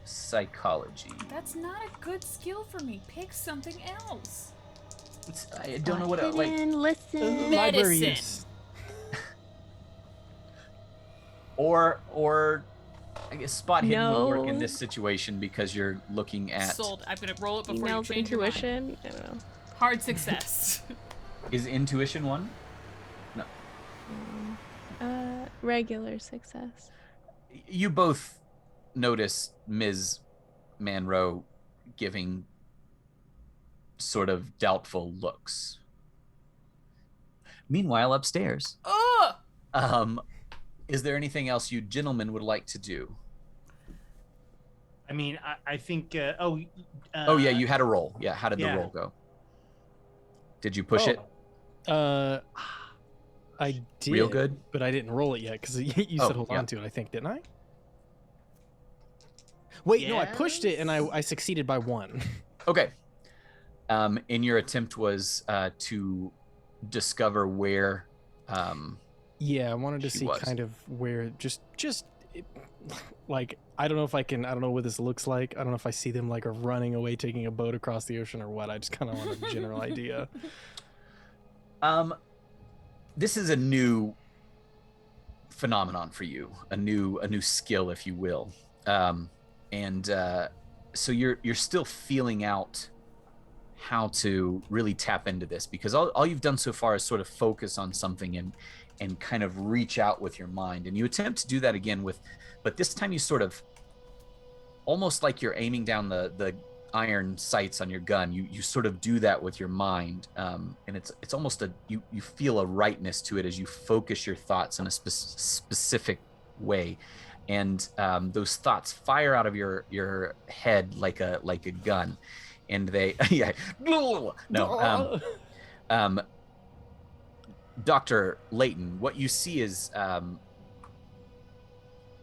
psychology. That's not a good skill for me. Pick something else. I don't know what... Listen. Library Medicine. use. Or I guess spot hidden would work in No. this situation because you're looking at... Sold. I'm gonna roll it before Emails you change your mind. intuition. I don't know. Hard success. Is intuition one? No. Regular success. You both notice Ms. Manroes giving sort of doubtful looks. Meanwhile, upstairs, Ugh! um, is there anything else you gentlemen would like to do? I mean, I think. Oh yeah, you had a roll. Yeah, how did the yeah. roll go? Did you push it I did. real good? But I didn't roll it yet because you Oh, said hold yeah. on to it, I think, didn't I? Wait, no, I pushed it and I succeeded by 1. Okay. And your attempt was to discover where Yeah, I wanted to She see was. kind of where just like I don't know if I can. I don't know what this looks like. I don't know if I see them like running away, taking a boat across the ocean or what. I just kind of want a general idea. This is a new phenomenon for you, a new skill, if you will. And so you're still feeling out how to really tap into this, because all you've done so far is sort of focus on something and kind of reach out with your mind. And you attempt to do that again but this time you sort of, almost like you're aiming down the iron sights on your gun, you sort of do that with your mind, and it's almost you feel a rightness to it as you focus your thoughts in a specific way, and those thoughts fire out of your head like a gun, and they yeah no Dr. Layton, what you see is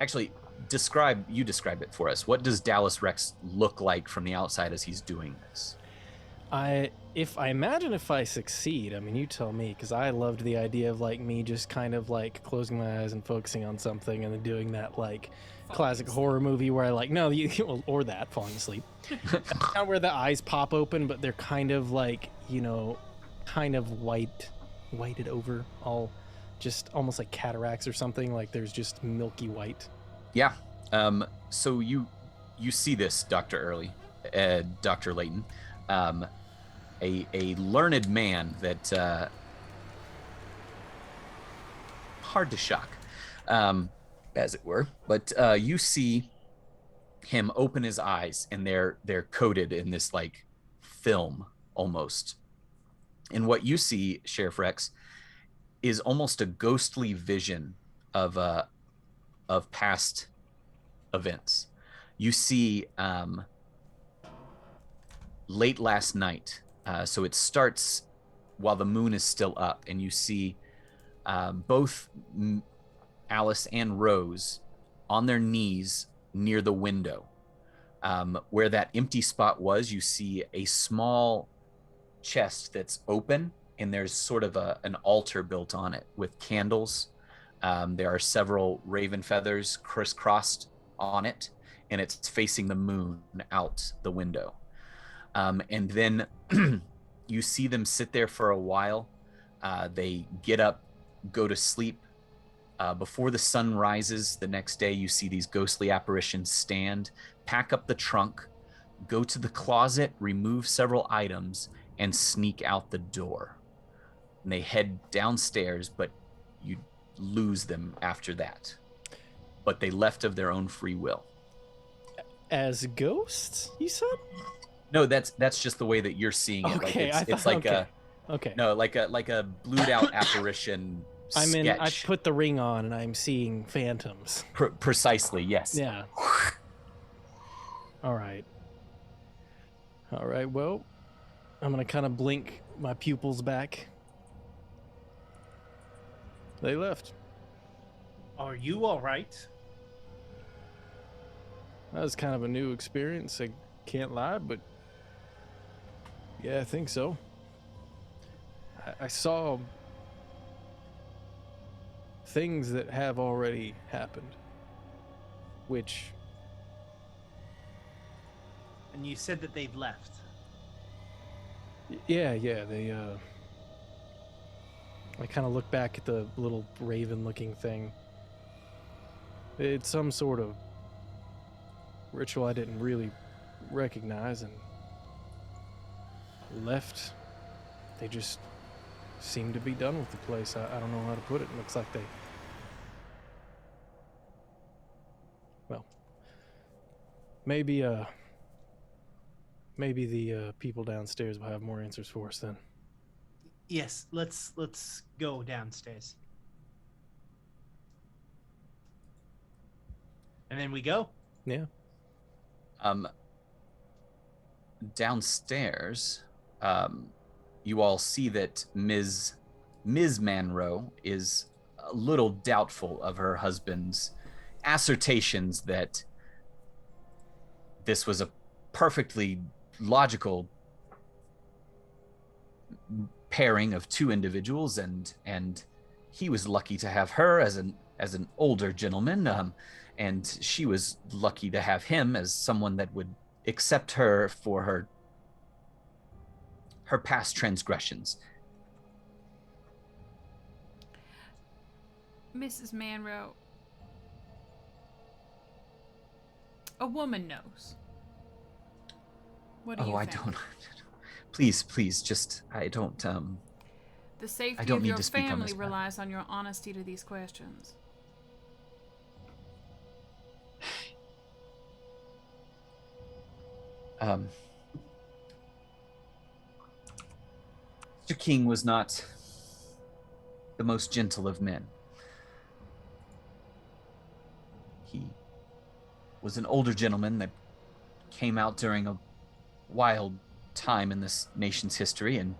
actually describe it for us. What does Dallas Rex look like from the outside as he's doing this? If I succeed, I mean, you tell me, because I loved the idea of like me just kind of like closing my eyes and focusing on something and then doing that like classic horror movie where I like or that falling asleep, not where the eyes pop open, but they're kind of like kind of whited over, all just almost like cataracts or something. Like there's just milky white. Yeah. So you see this, Dr. Layton, a learned man that hard to shock, as it were. But you see him open his eyes, and they're coated in this like film almost. And what you see, Sheriff Rex, is almost a ghostly vision of past events. You see late last night, so it starts while the moon is still up, and you see both Alice and Rose on their knees near the window. Where that empty spot was, you see a small chest that's open, and there's sort of an altar built on it with candles. There are several raven feathers crisscrossed on it, and it's facing the moon out the window. And then you see them sit there for a while. They get up, go to sleep. Before the sun rises the next day, you see these ghostly apparitions stand, pack up the trunk, go to the closet, remove several items, and sneak out the door. And they head downstairs, but you lose them after that. But they left of their own free will. As ghosts, you said? No, that's just the way that you're seeing it. Okay, like it's like okay. a blued out apparition. I put the ring on and I'm seeing phantoms. Precisely, yes. Yeah. All right. Well, I'm gonna kind of blink my pupils back. They left. Are you all right? That was kind of a new experience. I can't lie, but yeah, I think so. I saw things that have already happened, which... And you said that they've left. Yeah, they, I kind of look back at the little raven-looking thing. It's some sort of ritual I didn't really recognize, and left. They just seem to be done with the place. I don't know how to put it. It looks like they... Well, maybe maybe the people downstairs will have more answers for us then. Yes, let's go downstairs. And then we go. Yeah. Downstairs, you all see that Ms. Manroe is a little doubtful of her husband's assertions that this was a perfectly logical pairing of two individuals, and he was lucky to have her as an older gentleman, and she was lucky to have him as someone that would accept her for her past transgressions. Mrs. Manroe, a woman knows. What do you I think? don't. Please, just I don't. The safety I don't of need your to speak on family this matter. relies on your honesty to these questions. Mr. King was not the most gentle of men. He was an older gentleman that came out during a wild time in this nation's history, and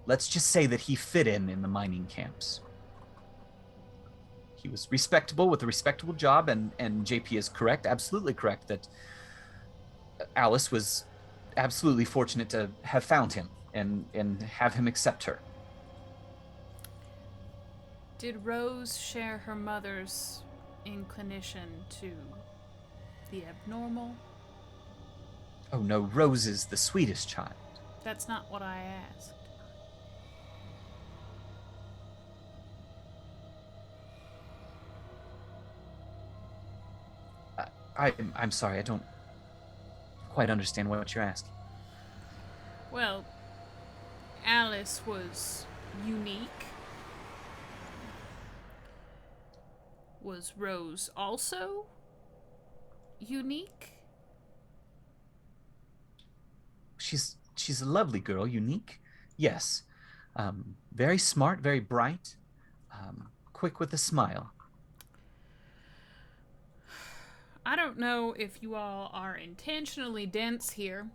let's just say that he fit in the mining camps. He was respectable with a respectable job, and JP is correct, absolutely correct, that Alice was absolutely fortunate to have found him and have him accept her. Did Rose share her mother's inclination to the abnormal? Oh no, Rose is the sweetest child. That's not what I asked. I'm sorry, I don't quite understand what you're asking. Well, Alice was unique. Was Rose also unique? She's a lovely girl, unique, yes. Very smart, very bright, quick with a smile. I don't know if you all are intentionally dense here,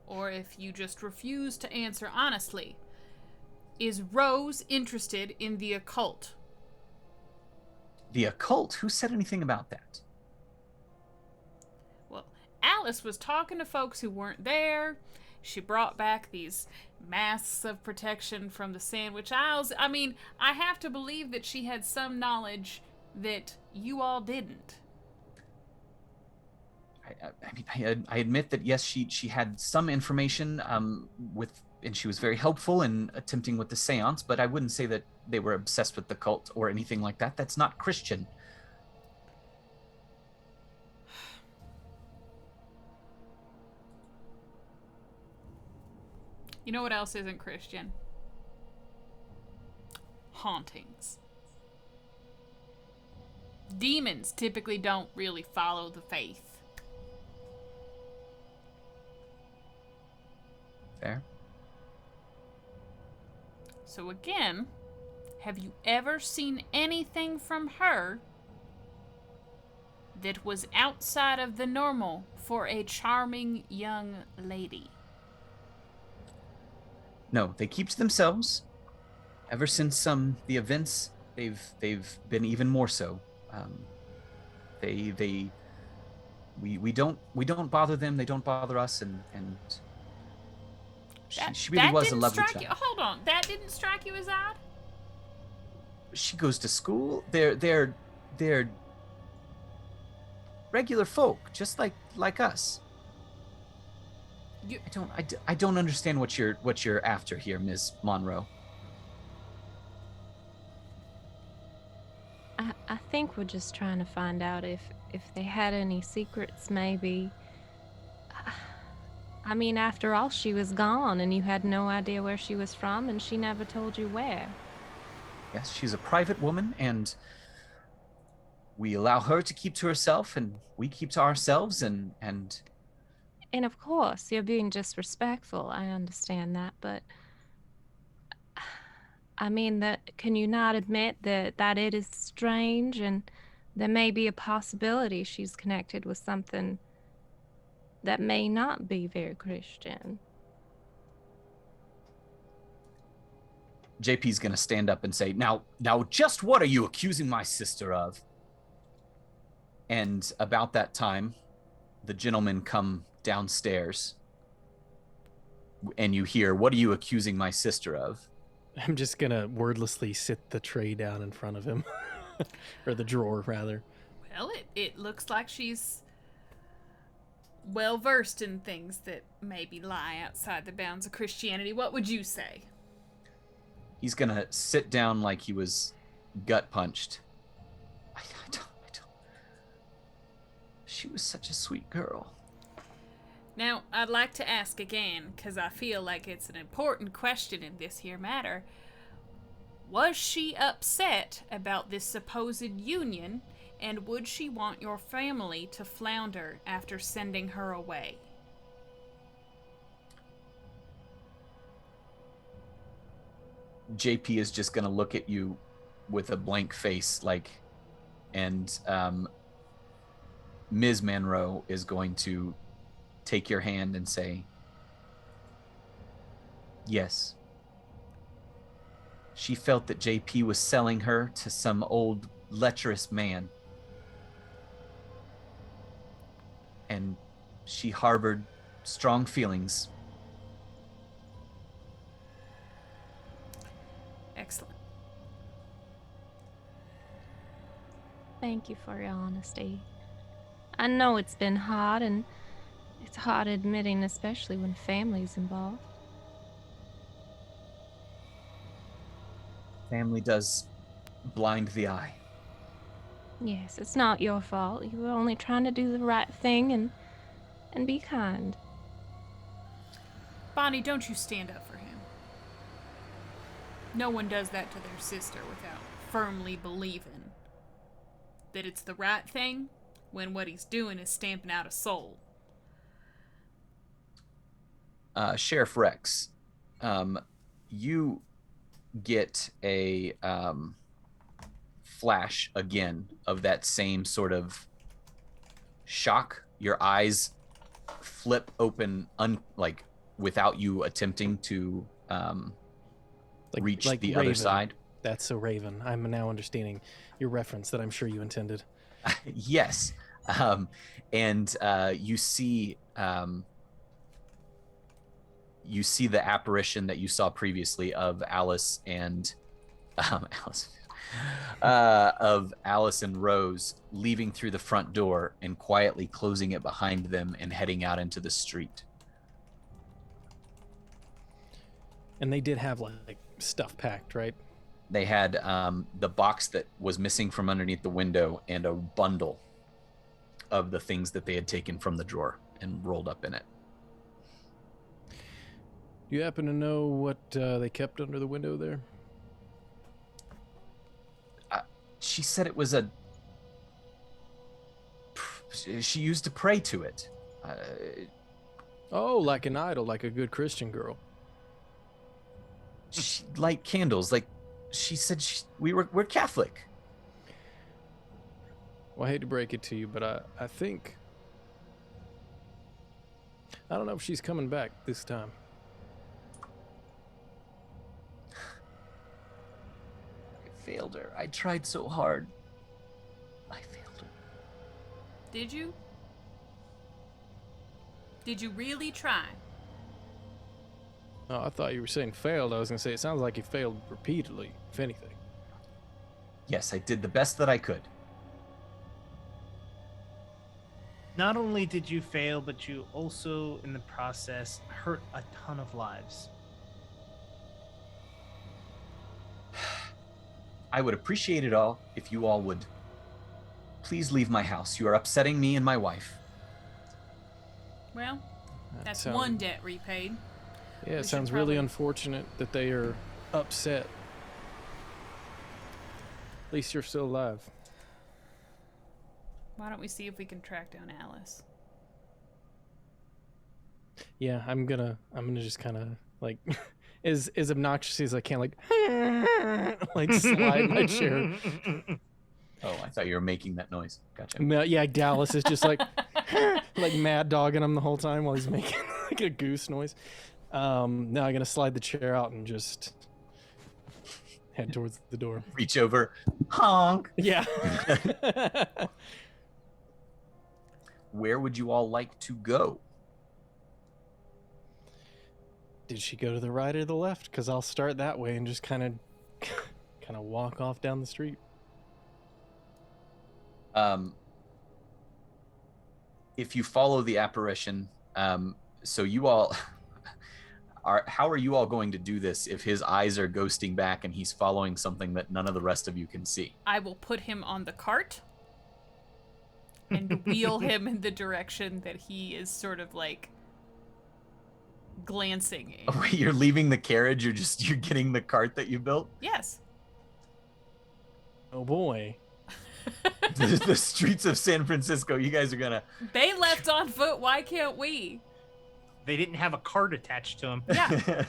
or if you just refuse to answer honestly. Is Rose interested in the occult? The occult? Who said anything about that? Well, Alice was talking to folks who weren't there. She brought back these masks of protection from the sandwich aisles. I mean, I have to believe that she had some knowledge that you all didn't. I admit that yes, she had some information and she was very helpful in attempting with the seance, but I wouldn't say that they were obsessed with the cult or anything like that. That's not Christian. You know what else isn't Christian? Hauntings. Demons typically don't really follow the faith. Fair. So again, have you ever seen anything from her that was outside of the normal for a charming young lady? No, they keep to themselves. Ever since the events, they've been even more so. We don't bother them. They don't bother us, and she really was a lovely child. Hold on, that didn't strike you as odd? She goes to school. They're regular folk, just like us. I don't understand what you're after here, Ms. Monroe. I think we're just trying to find out if they had any secrets, maybe. I mean, after all, she was gone, and you had no idea where she was from, and she never told you where. Yes, she's a private woman, and we allow her to keep to herself, and we keep to ourselves, and And of course, you're being disrespectful. I understand that, but I mean that can you not admit that it is strange and there may be a possibility she's connected with something that may not be very Christian. JP's going to stand up and say, now, just what are you accusing my sister of? And about that time, the gentlemen come downstairs and you hear, what are you accusing my sister of? I'm just gonna wordlessly sit the tray down in front of him. Or the drawer, rather. Well, it looks like she's well versed in things that maybe lie outside the bounds of Christianity. What would you say? He's going to sit down like he was gut punched. I don't. She was such a sweet girl. Now, I'd like to ask again, because I feel like it's an important question in this here matter. Was she upset about this supposed union, and would she want your family to flounder after sending her away? JP is just going to look at you with a blank face, and Ms. Manroes is going to take your hand and say, yes. She felt that JP was selling her to some old lecherous man. And she harbored strong feelings. Excellent. Thank you for your honesty. I know it's been hard, and it's hard admitting, especially when family's involved. Family does blind the eye. Yes, it's not your fault. You were only trying to do the right thing and be kind. Bonnie, don't you stand up for him. No one does that to their sister without firmly believing that it's the right thing when what he's doing is stamping out a soul. Sheriff Rex, you get a flash again of that same sort of shock. Your eyes flip open, without you attempting to reach the Raven. other side. That's so Raven. I'm now understanding your reference that I'm sure you intended. Yes. And you see the apparition that you saw previously of Alice and Alice and Rose leaving through the front door and quietly closing it behind them and heading out into the street. And they did have like stuff packed, right? They had the box that was missing from underneath the window and a bundle of the things that they had taken from the drawer and rolled up in it. Do you happen to know what they kept under the window there? She said it was she used to pray to it. Oh, like an idol, like a good Christian girl. She light candles. Like she said, we're Catholic. Well, I hate to break it to you, but I think... I don't know if she's coming back this time. I failed her. I tried so hard. I failed her. Did you? Did you really try? Oh, I thought you were saying failed. I was going to say, it sounds like you failed repeatedly, if anything. Yes, I did the best that I could. Not only did you fail, but you also, in the process, hurt a ton of lives. I would appreciate it all if you all would please leave my house. You are upsetting me and my wife. Well, that's sounds- one debt repaid. Yeah, We it should sounds probably- really unfortunate that they are upset. At least you're still alive. Why don't we see if we can track down Alice? Yeah, I'm gonna just kind of like as obnoxious as I can, like like slide my chair. Oh, I thought you were making that noise. Gotcha. No, yeah, Dallas is just like like mad dogging him the whole time while he's making like a goose noise. Now I'm gonna slide the chair out and just head towards the door. Reach over, honk. Yeah. Where would you all like to go? Did she go to the right or the left? Because I'll start that way and just kind of walk off down the street. If you follow the apparition, so you all how are you all going to do this if his eyes are ghosting back and he's following something that none of the rest of you can see? I will put him on the cart and wheel him in the direction that he is sort of like glancing in. Oh, wait, you're leaving the carriage, you're getting the cart that you built? Yes. Oh boy. The streets of San Francisco, you guys are gonna... They left on foot, why can't we? They didn't have a cart attached to him. Yeah.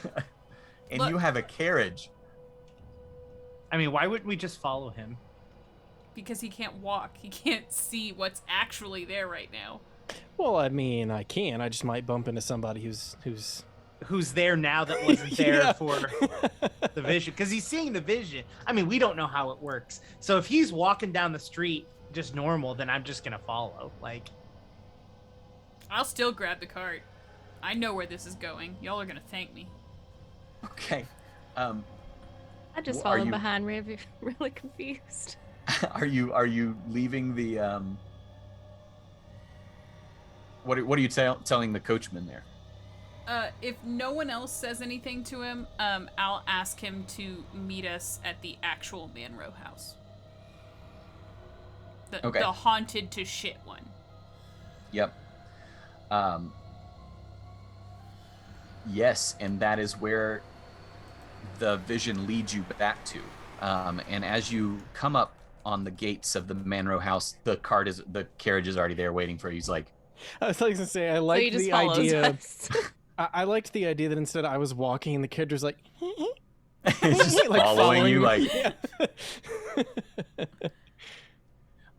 And Look. you have a carriage. I mean, why wouldn't we just follow him? Because he can't walk. He can't see what's actually there right now. Well, I mean, I can. I just might bump into somebody who's Who's there now that wasn't there Yeah. for the vision? Because he's seeing the vision. I mean, we don't know how it works. So if he's walking down the street just normal, then I'm just gonna follow. Like, I'll still grab the cart. I know where this is going. Y'all are gonna thank me. Okay. I just Are followed you- behind, really confused. Are you leaving the what are you telling the coachman there? If no one else says anything to him, I'll ask him to meet us at the actual Manroe house. Okay. The haunted to shit one. Yep. Yes, and that is where the vision leads you back to. And as you come up on the gates of the Manroe house, the carriage is already there waiting for you. He's like, I was like to say, I So like he just the follows idea. us. I liked the idea that instead I was walking and the character's like, he's just like following you, like. Yeah.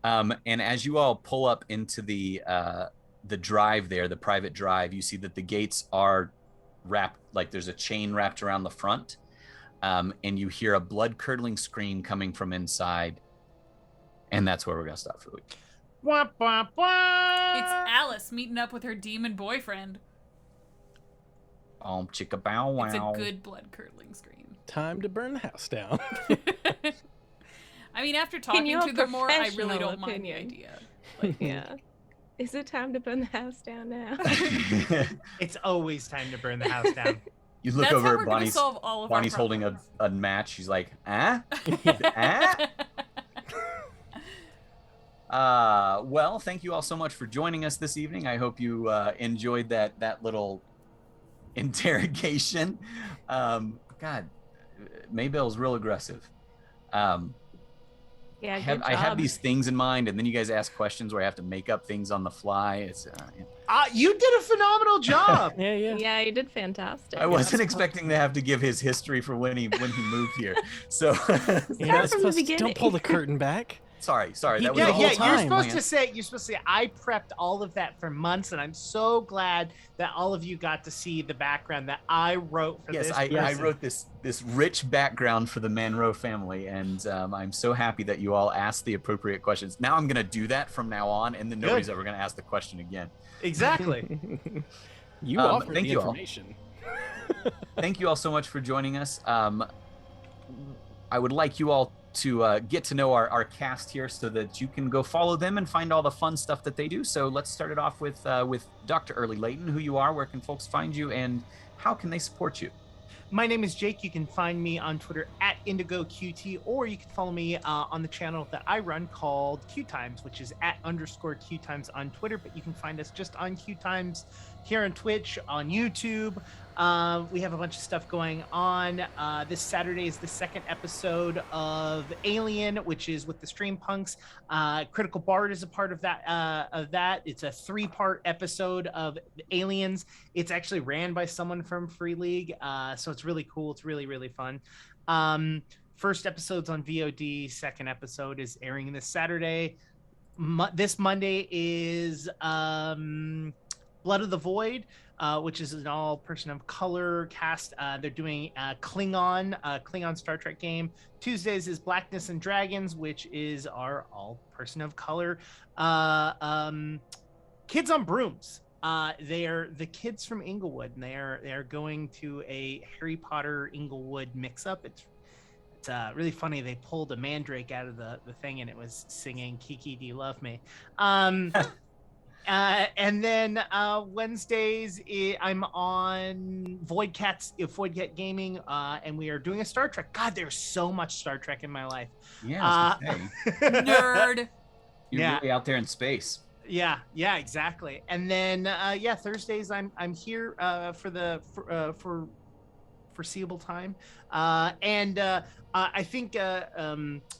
And as you all pull up into the drive there, the private drive, you see that the gates are wrapped, like there's a chain wrapped around the front, and you hear a blood-curdling scream coming from inside, and that's where we're gonna stop for the week. wah, wah, wah. It's Alice meeting up with her demon boyfriend. Chicka bow wow. It's a good blood-curdling scream. Time to burn the house down. I mean, after In talking your to them more, I really professional don't mind the opinion. idea. Yeah. Is it time to burn the house down now? It's always time to burn the house down. You look That's how over we're at gonna Bonnie's. solve all of our Bonnie's holding problems. a match. She's like, ah? Well, thank you all so much for joining us this evening. I hope you enjoyed that little interrogation. God, Maybelle's real aggressive. Yeah, I have these things in mind, and then you guys ask questions where I have to make up things on the fly. It's You did a phenomenal job. Yeah. Yeah, you did fantastic. I wasn't expecting to have to give his history for when he moved here. So You're not from the supposed to, beginning. don't pull the curtain back. sorry. That was Yeah, the whole yeah. time. You're supposed man. to say. I prepped all of that for months, and I'm so glad that all of you got to see the background that I wrote for Yes, this. I person. wrote this rich background for the Manroe family, and I'm so happy that you all asked the appropriate questions. Now I'm gonna do that from now on, and then nobody's ever gonna ask the question again. Exactly. You offered thank the you all. information. Thank you all so much for joining us. I would like you all to get to know our cast here so that you can go follow them and find all the fun stuff that they do. So let's start it off with Dr. Early Layton, who you are, where can folks find you, and how can they support you? My name is Jake. You can find me on Twitter at IndigoQT, or you can follow me on the channel that I run called Q Times, which is @_Q Times on Twitter. But you can find us just on Q Times here on Twitch, on YouTube. We have a bunch of stuff going on. This Saturday is the second episode of Alien, which is with the Stream Punks. Critical Bard is a part of that. It's a 3-part episode of Aliens. It's actually ran by someone from Free League, so it's really cool. It's really, really fun. First episode's on VOD. Second episode is airing this Saturday. This Monday is Blood of the Void, which is an all person of color cast. They're doing Klingon Star Trek game. Tuesdays is Blackness and Dragons, which is our all person of color. Kids on Brooms. They are the kids from Inglewood, and they are going to a Harry Potter Inglewood mix-up. It's really funny. They pulled a mandrake out of the thing, and it was singing "Kiki, Do You Love Me?" And then Wednesdays, I'm on Void Cat Gaming, and we are doing a Star Trek. God, there's so much Star Trek in my life. Yeah, I was gonna say. Nerd. You're really out there in space. Yeah, exactly. And then Thursdays I'm here for foreseeable time, and I think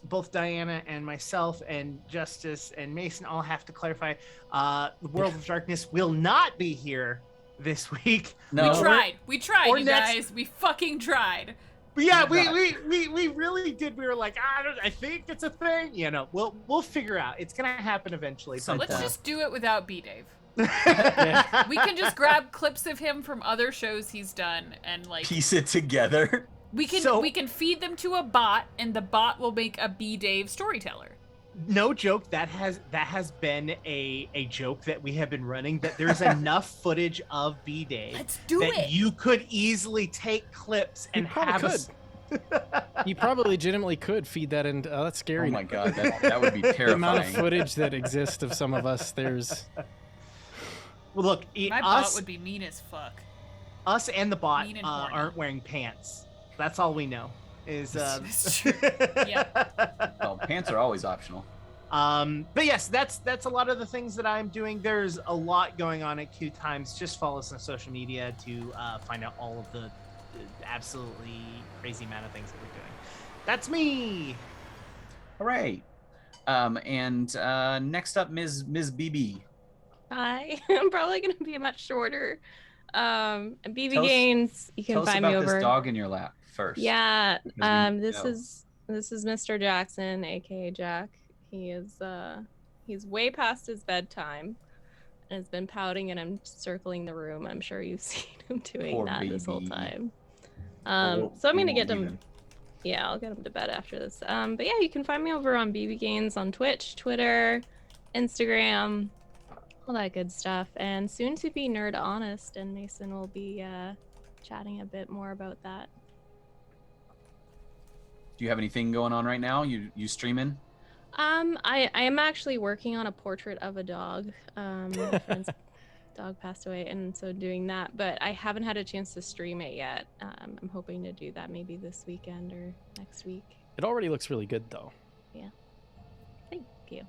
both Diana and myself and Justice and Mason all have to clarify, the World of Darkness will not be here this week. No, We tried, you next- guys. We fucking tried. But yeah, we really did. We were like, I think it's a thing. We'll figure out. It's gonna happen eventually. So but, let's just do it without B-Dave. yeah. We can just grab clips of him from other shows he's done and like piece it together. we can feed them to a bot, and the bot will make a B-Dave storyteller. No joke. That has been a joke that we have been running. That there's enough footage of B-Day Let's do that it. you could easily take clips and have us. You probably legitimately could feed that in. That's scary. Oh my god, that would be The amount of terrifying. footage that exists of some of us, there's. Well, look, My bot would be mean as fuck. us and the bot mean and horny. aren't wearing pants. That's all we know. Is It's true. Yeah. Well, pants are always optional. But yes, that's a lot of the things that I'm doing. There's a lot going on at Q Times. Just follow us on social media to find out all of the absolutely crazy amount of things that we're doing. That's me. All right. And next up, Ms. BB. Hi. I'm probably going to be much shorter. BB Tell us- Gaines, you can Tell us find about me over. this dog in your lap first. Yeah. because we This know. is Mr. Jackson, aka Jack. He is he's way past his bedtime and has been pouting, and I'm circling the room. I'm sure you've seen him doing Poor that this whole baby. time. Well, So I'm we gonna get won't him. even. Yeah, I'll get him to bed after this. But yeah, you can find me over on BB Gaines on Twitch, Twitter, Instagram, all that good stuff. And soon to be Nerd Honest, and Mason will be chatting a bit more about that. Do you have anything going on right now? You streaming? I am actually working on a portrait of a dog. My friend's dog passed away, and so doing that. But I haven't had a chance to stream it yet. I'm hoping to do that maybe this weekend or next week. It already looks really good, though. Thank you.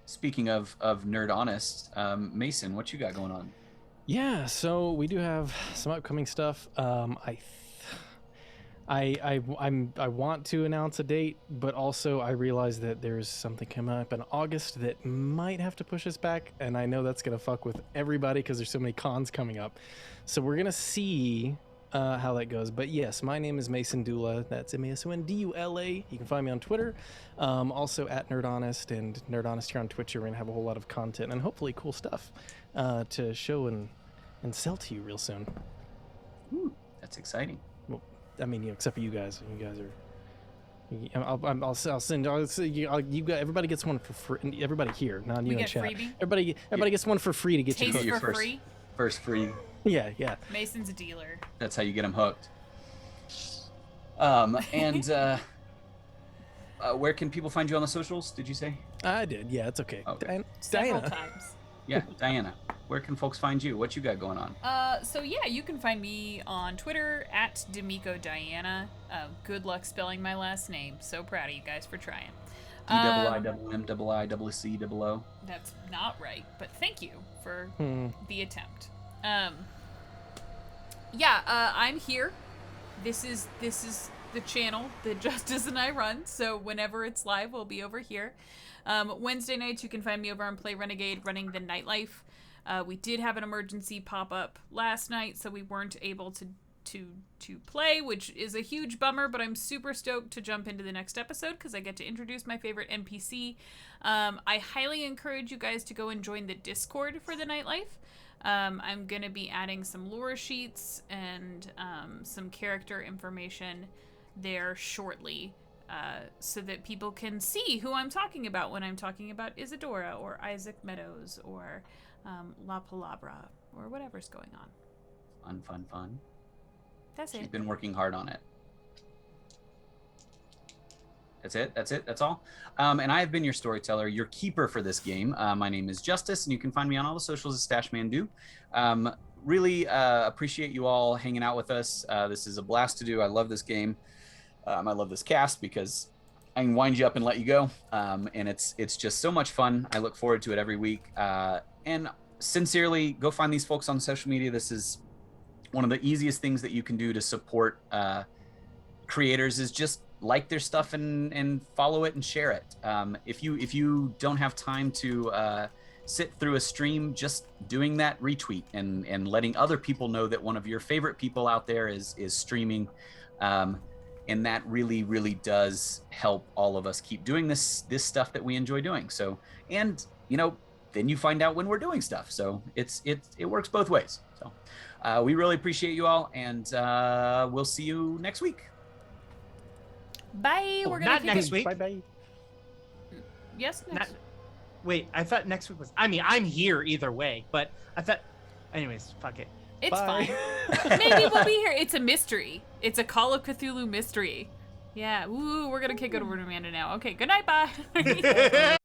Speaking of Nerd Honest, Mason, what you got going on? Yeah, so we do have some upcoming stuff. I want to announce a date, but also I realize that there's something coming up in August that might have to push us back, and I know that's gonna fuck with everybody because there's so many cons coming up. So we're gonna see how that goes. But yes, my name is Mason Dula. That's MASONDULA. You can find me on Twitter, also at Nerd Honest, and Nerd Honest here on Twitch. We're gonna have a whole lot of content and hopefully cool stuff to show and sell to you real soon. Ooh, that's exciting. I mean, except for you guys. You guys are. I'll send. You got everybody gets one for free. Everybody here, not We you in get chat. freebie? Everybody gets one for free to get you Taste hooked. for first. free. First free. Yeah, yeah. Mason's a dealer. That's how you get them hooked. And where can people find you on the socials? Did you say? I did. Yeah, it's okay. Okay. Several Diana. times. Yeah, Diana. Where can folks find you? What you got going on? So yeah, you can find me on Twitter at D'Amico Diana. Good luck spelling my last name. So proud of you guys for trying. DIIMMIICCO. That's not right, but thank you for the attempt. yeah, I'm here. This is the channel that Justice and I run. So whenever it's live, we'll be over here. Wednesday nights, you can find me over on Play Renegade running the Nightlife. We did have an emergency pop up last night, so we weren't able to play, which is a huge bummer, but I'm super stoked to jump into the next episode because I get to introduce my favorite NPC. I highly encourage you guys to go and join the Discord for the Nightlife. I'm going to be adding some lore sheets and some character information there shortly so that people can see who I'm talking about when I'm talking about Isadora or Isaac Meadows or La Palabra or whatever's going on. Fun. That's She's it. been working hard on it. That's all. And I have been your storyteller, your keeper for this game. My name is Justice, and you can find me on all the socials as Stashmandu. Really appreciate you all hanging out with us. This is a blast to do. I love this game. I love this cast because I can wind you up and let you go. And it's just so much fun. I look forward to it every week. And sincerely, go find these folks on social media. This is one of the easiest things that you can do to support creators is just like their stuff and follow it and share it. If you don't have time to sit through a stream, just doing that retweet and letting other people know that one of your favorite people out there is streaming, and that really does help all of us keep doing this stuff that we enjoy doing. So, and then you find out when we're doing stuff. So it works both ways. So we really appreciate you all, and we'll see you next week. Bye. Oh, We're gonna not kick next it. week. Bye. Yes. Next. Wait, I thought next week was. I mean, I'm here either way, but I thought. Anyways, fuck it. It's Bye. fine. Maybe we'll be here. It's a mystery. It's a Call of Cthulhu mystery. Yeah. Ooh, we're gonna kick it over to Amanda now. Okay. Good night. Bye.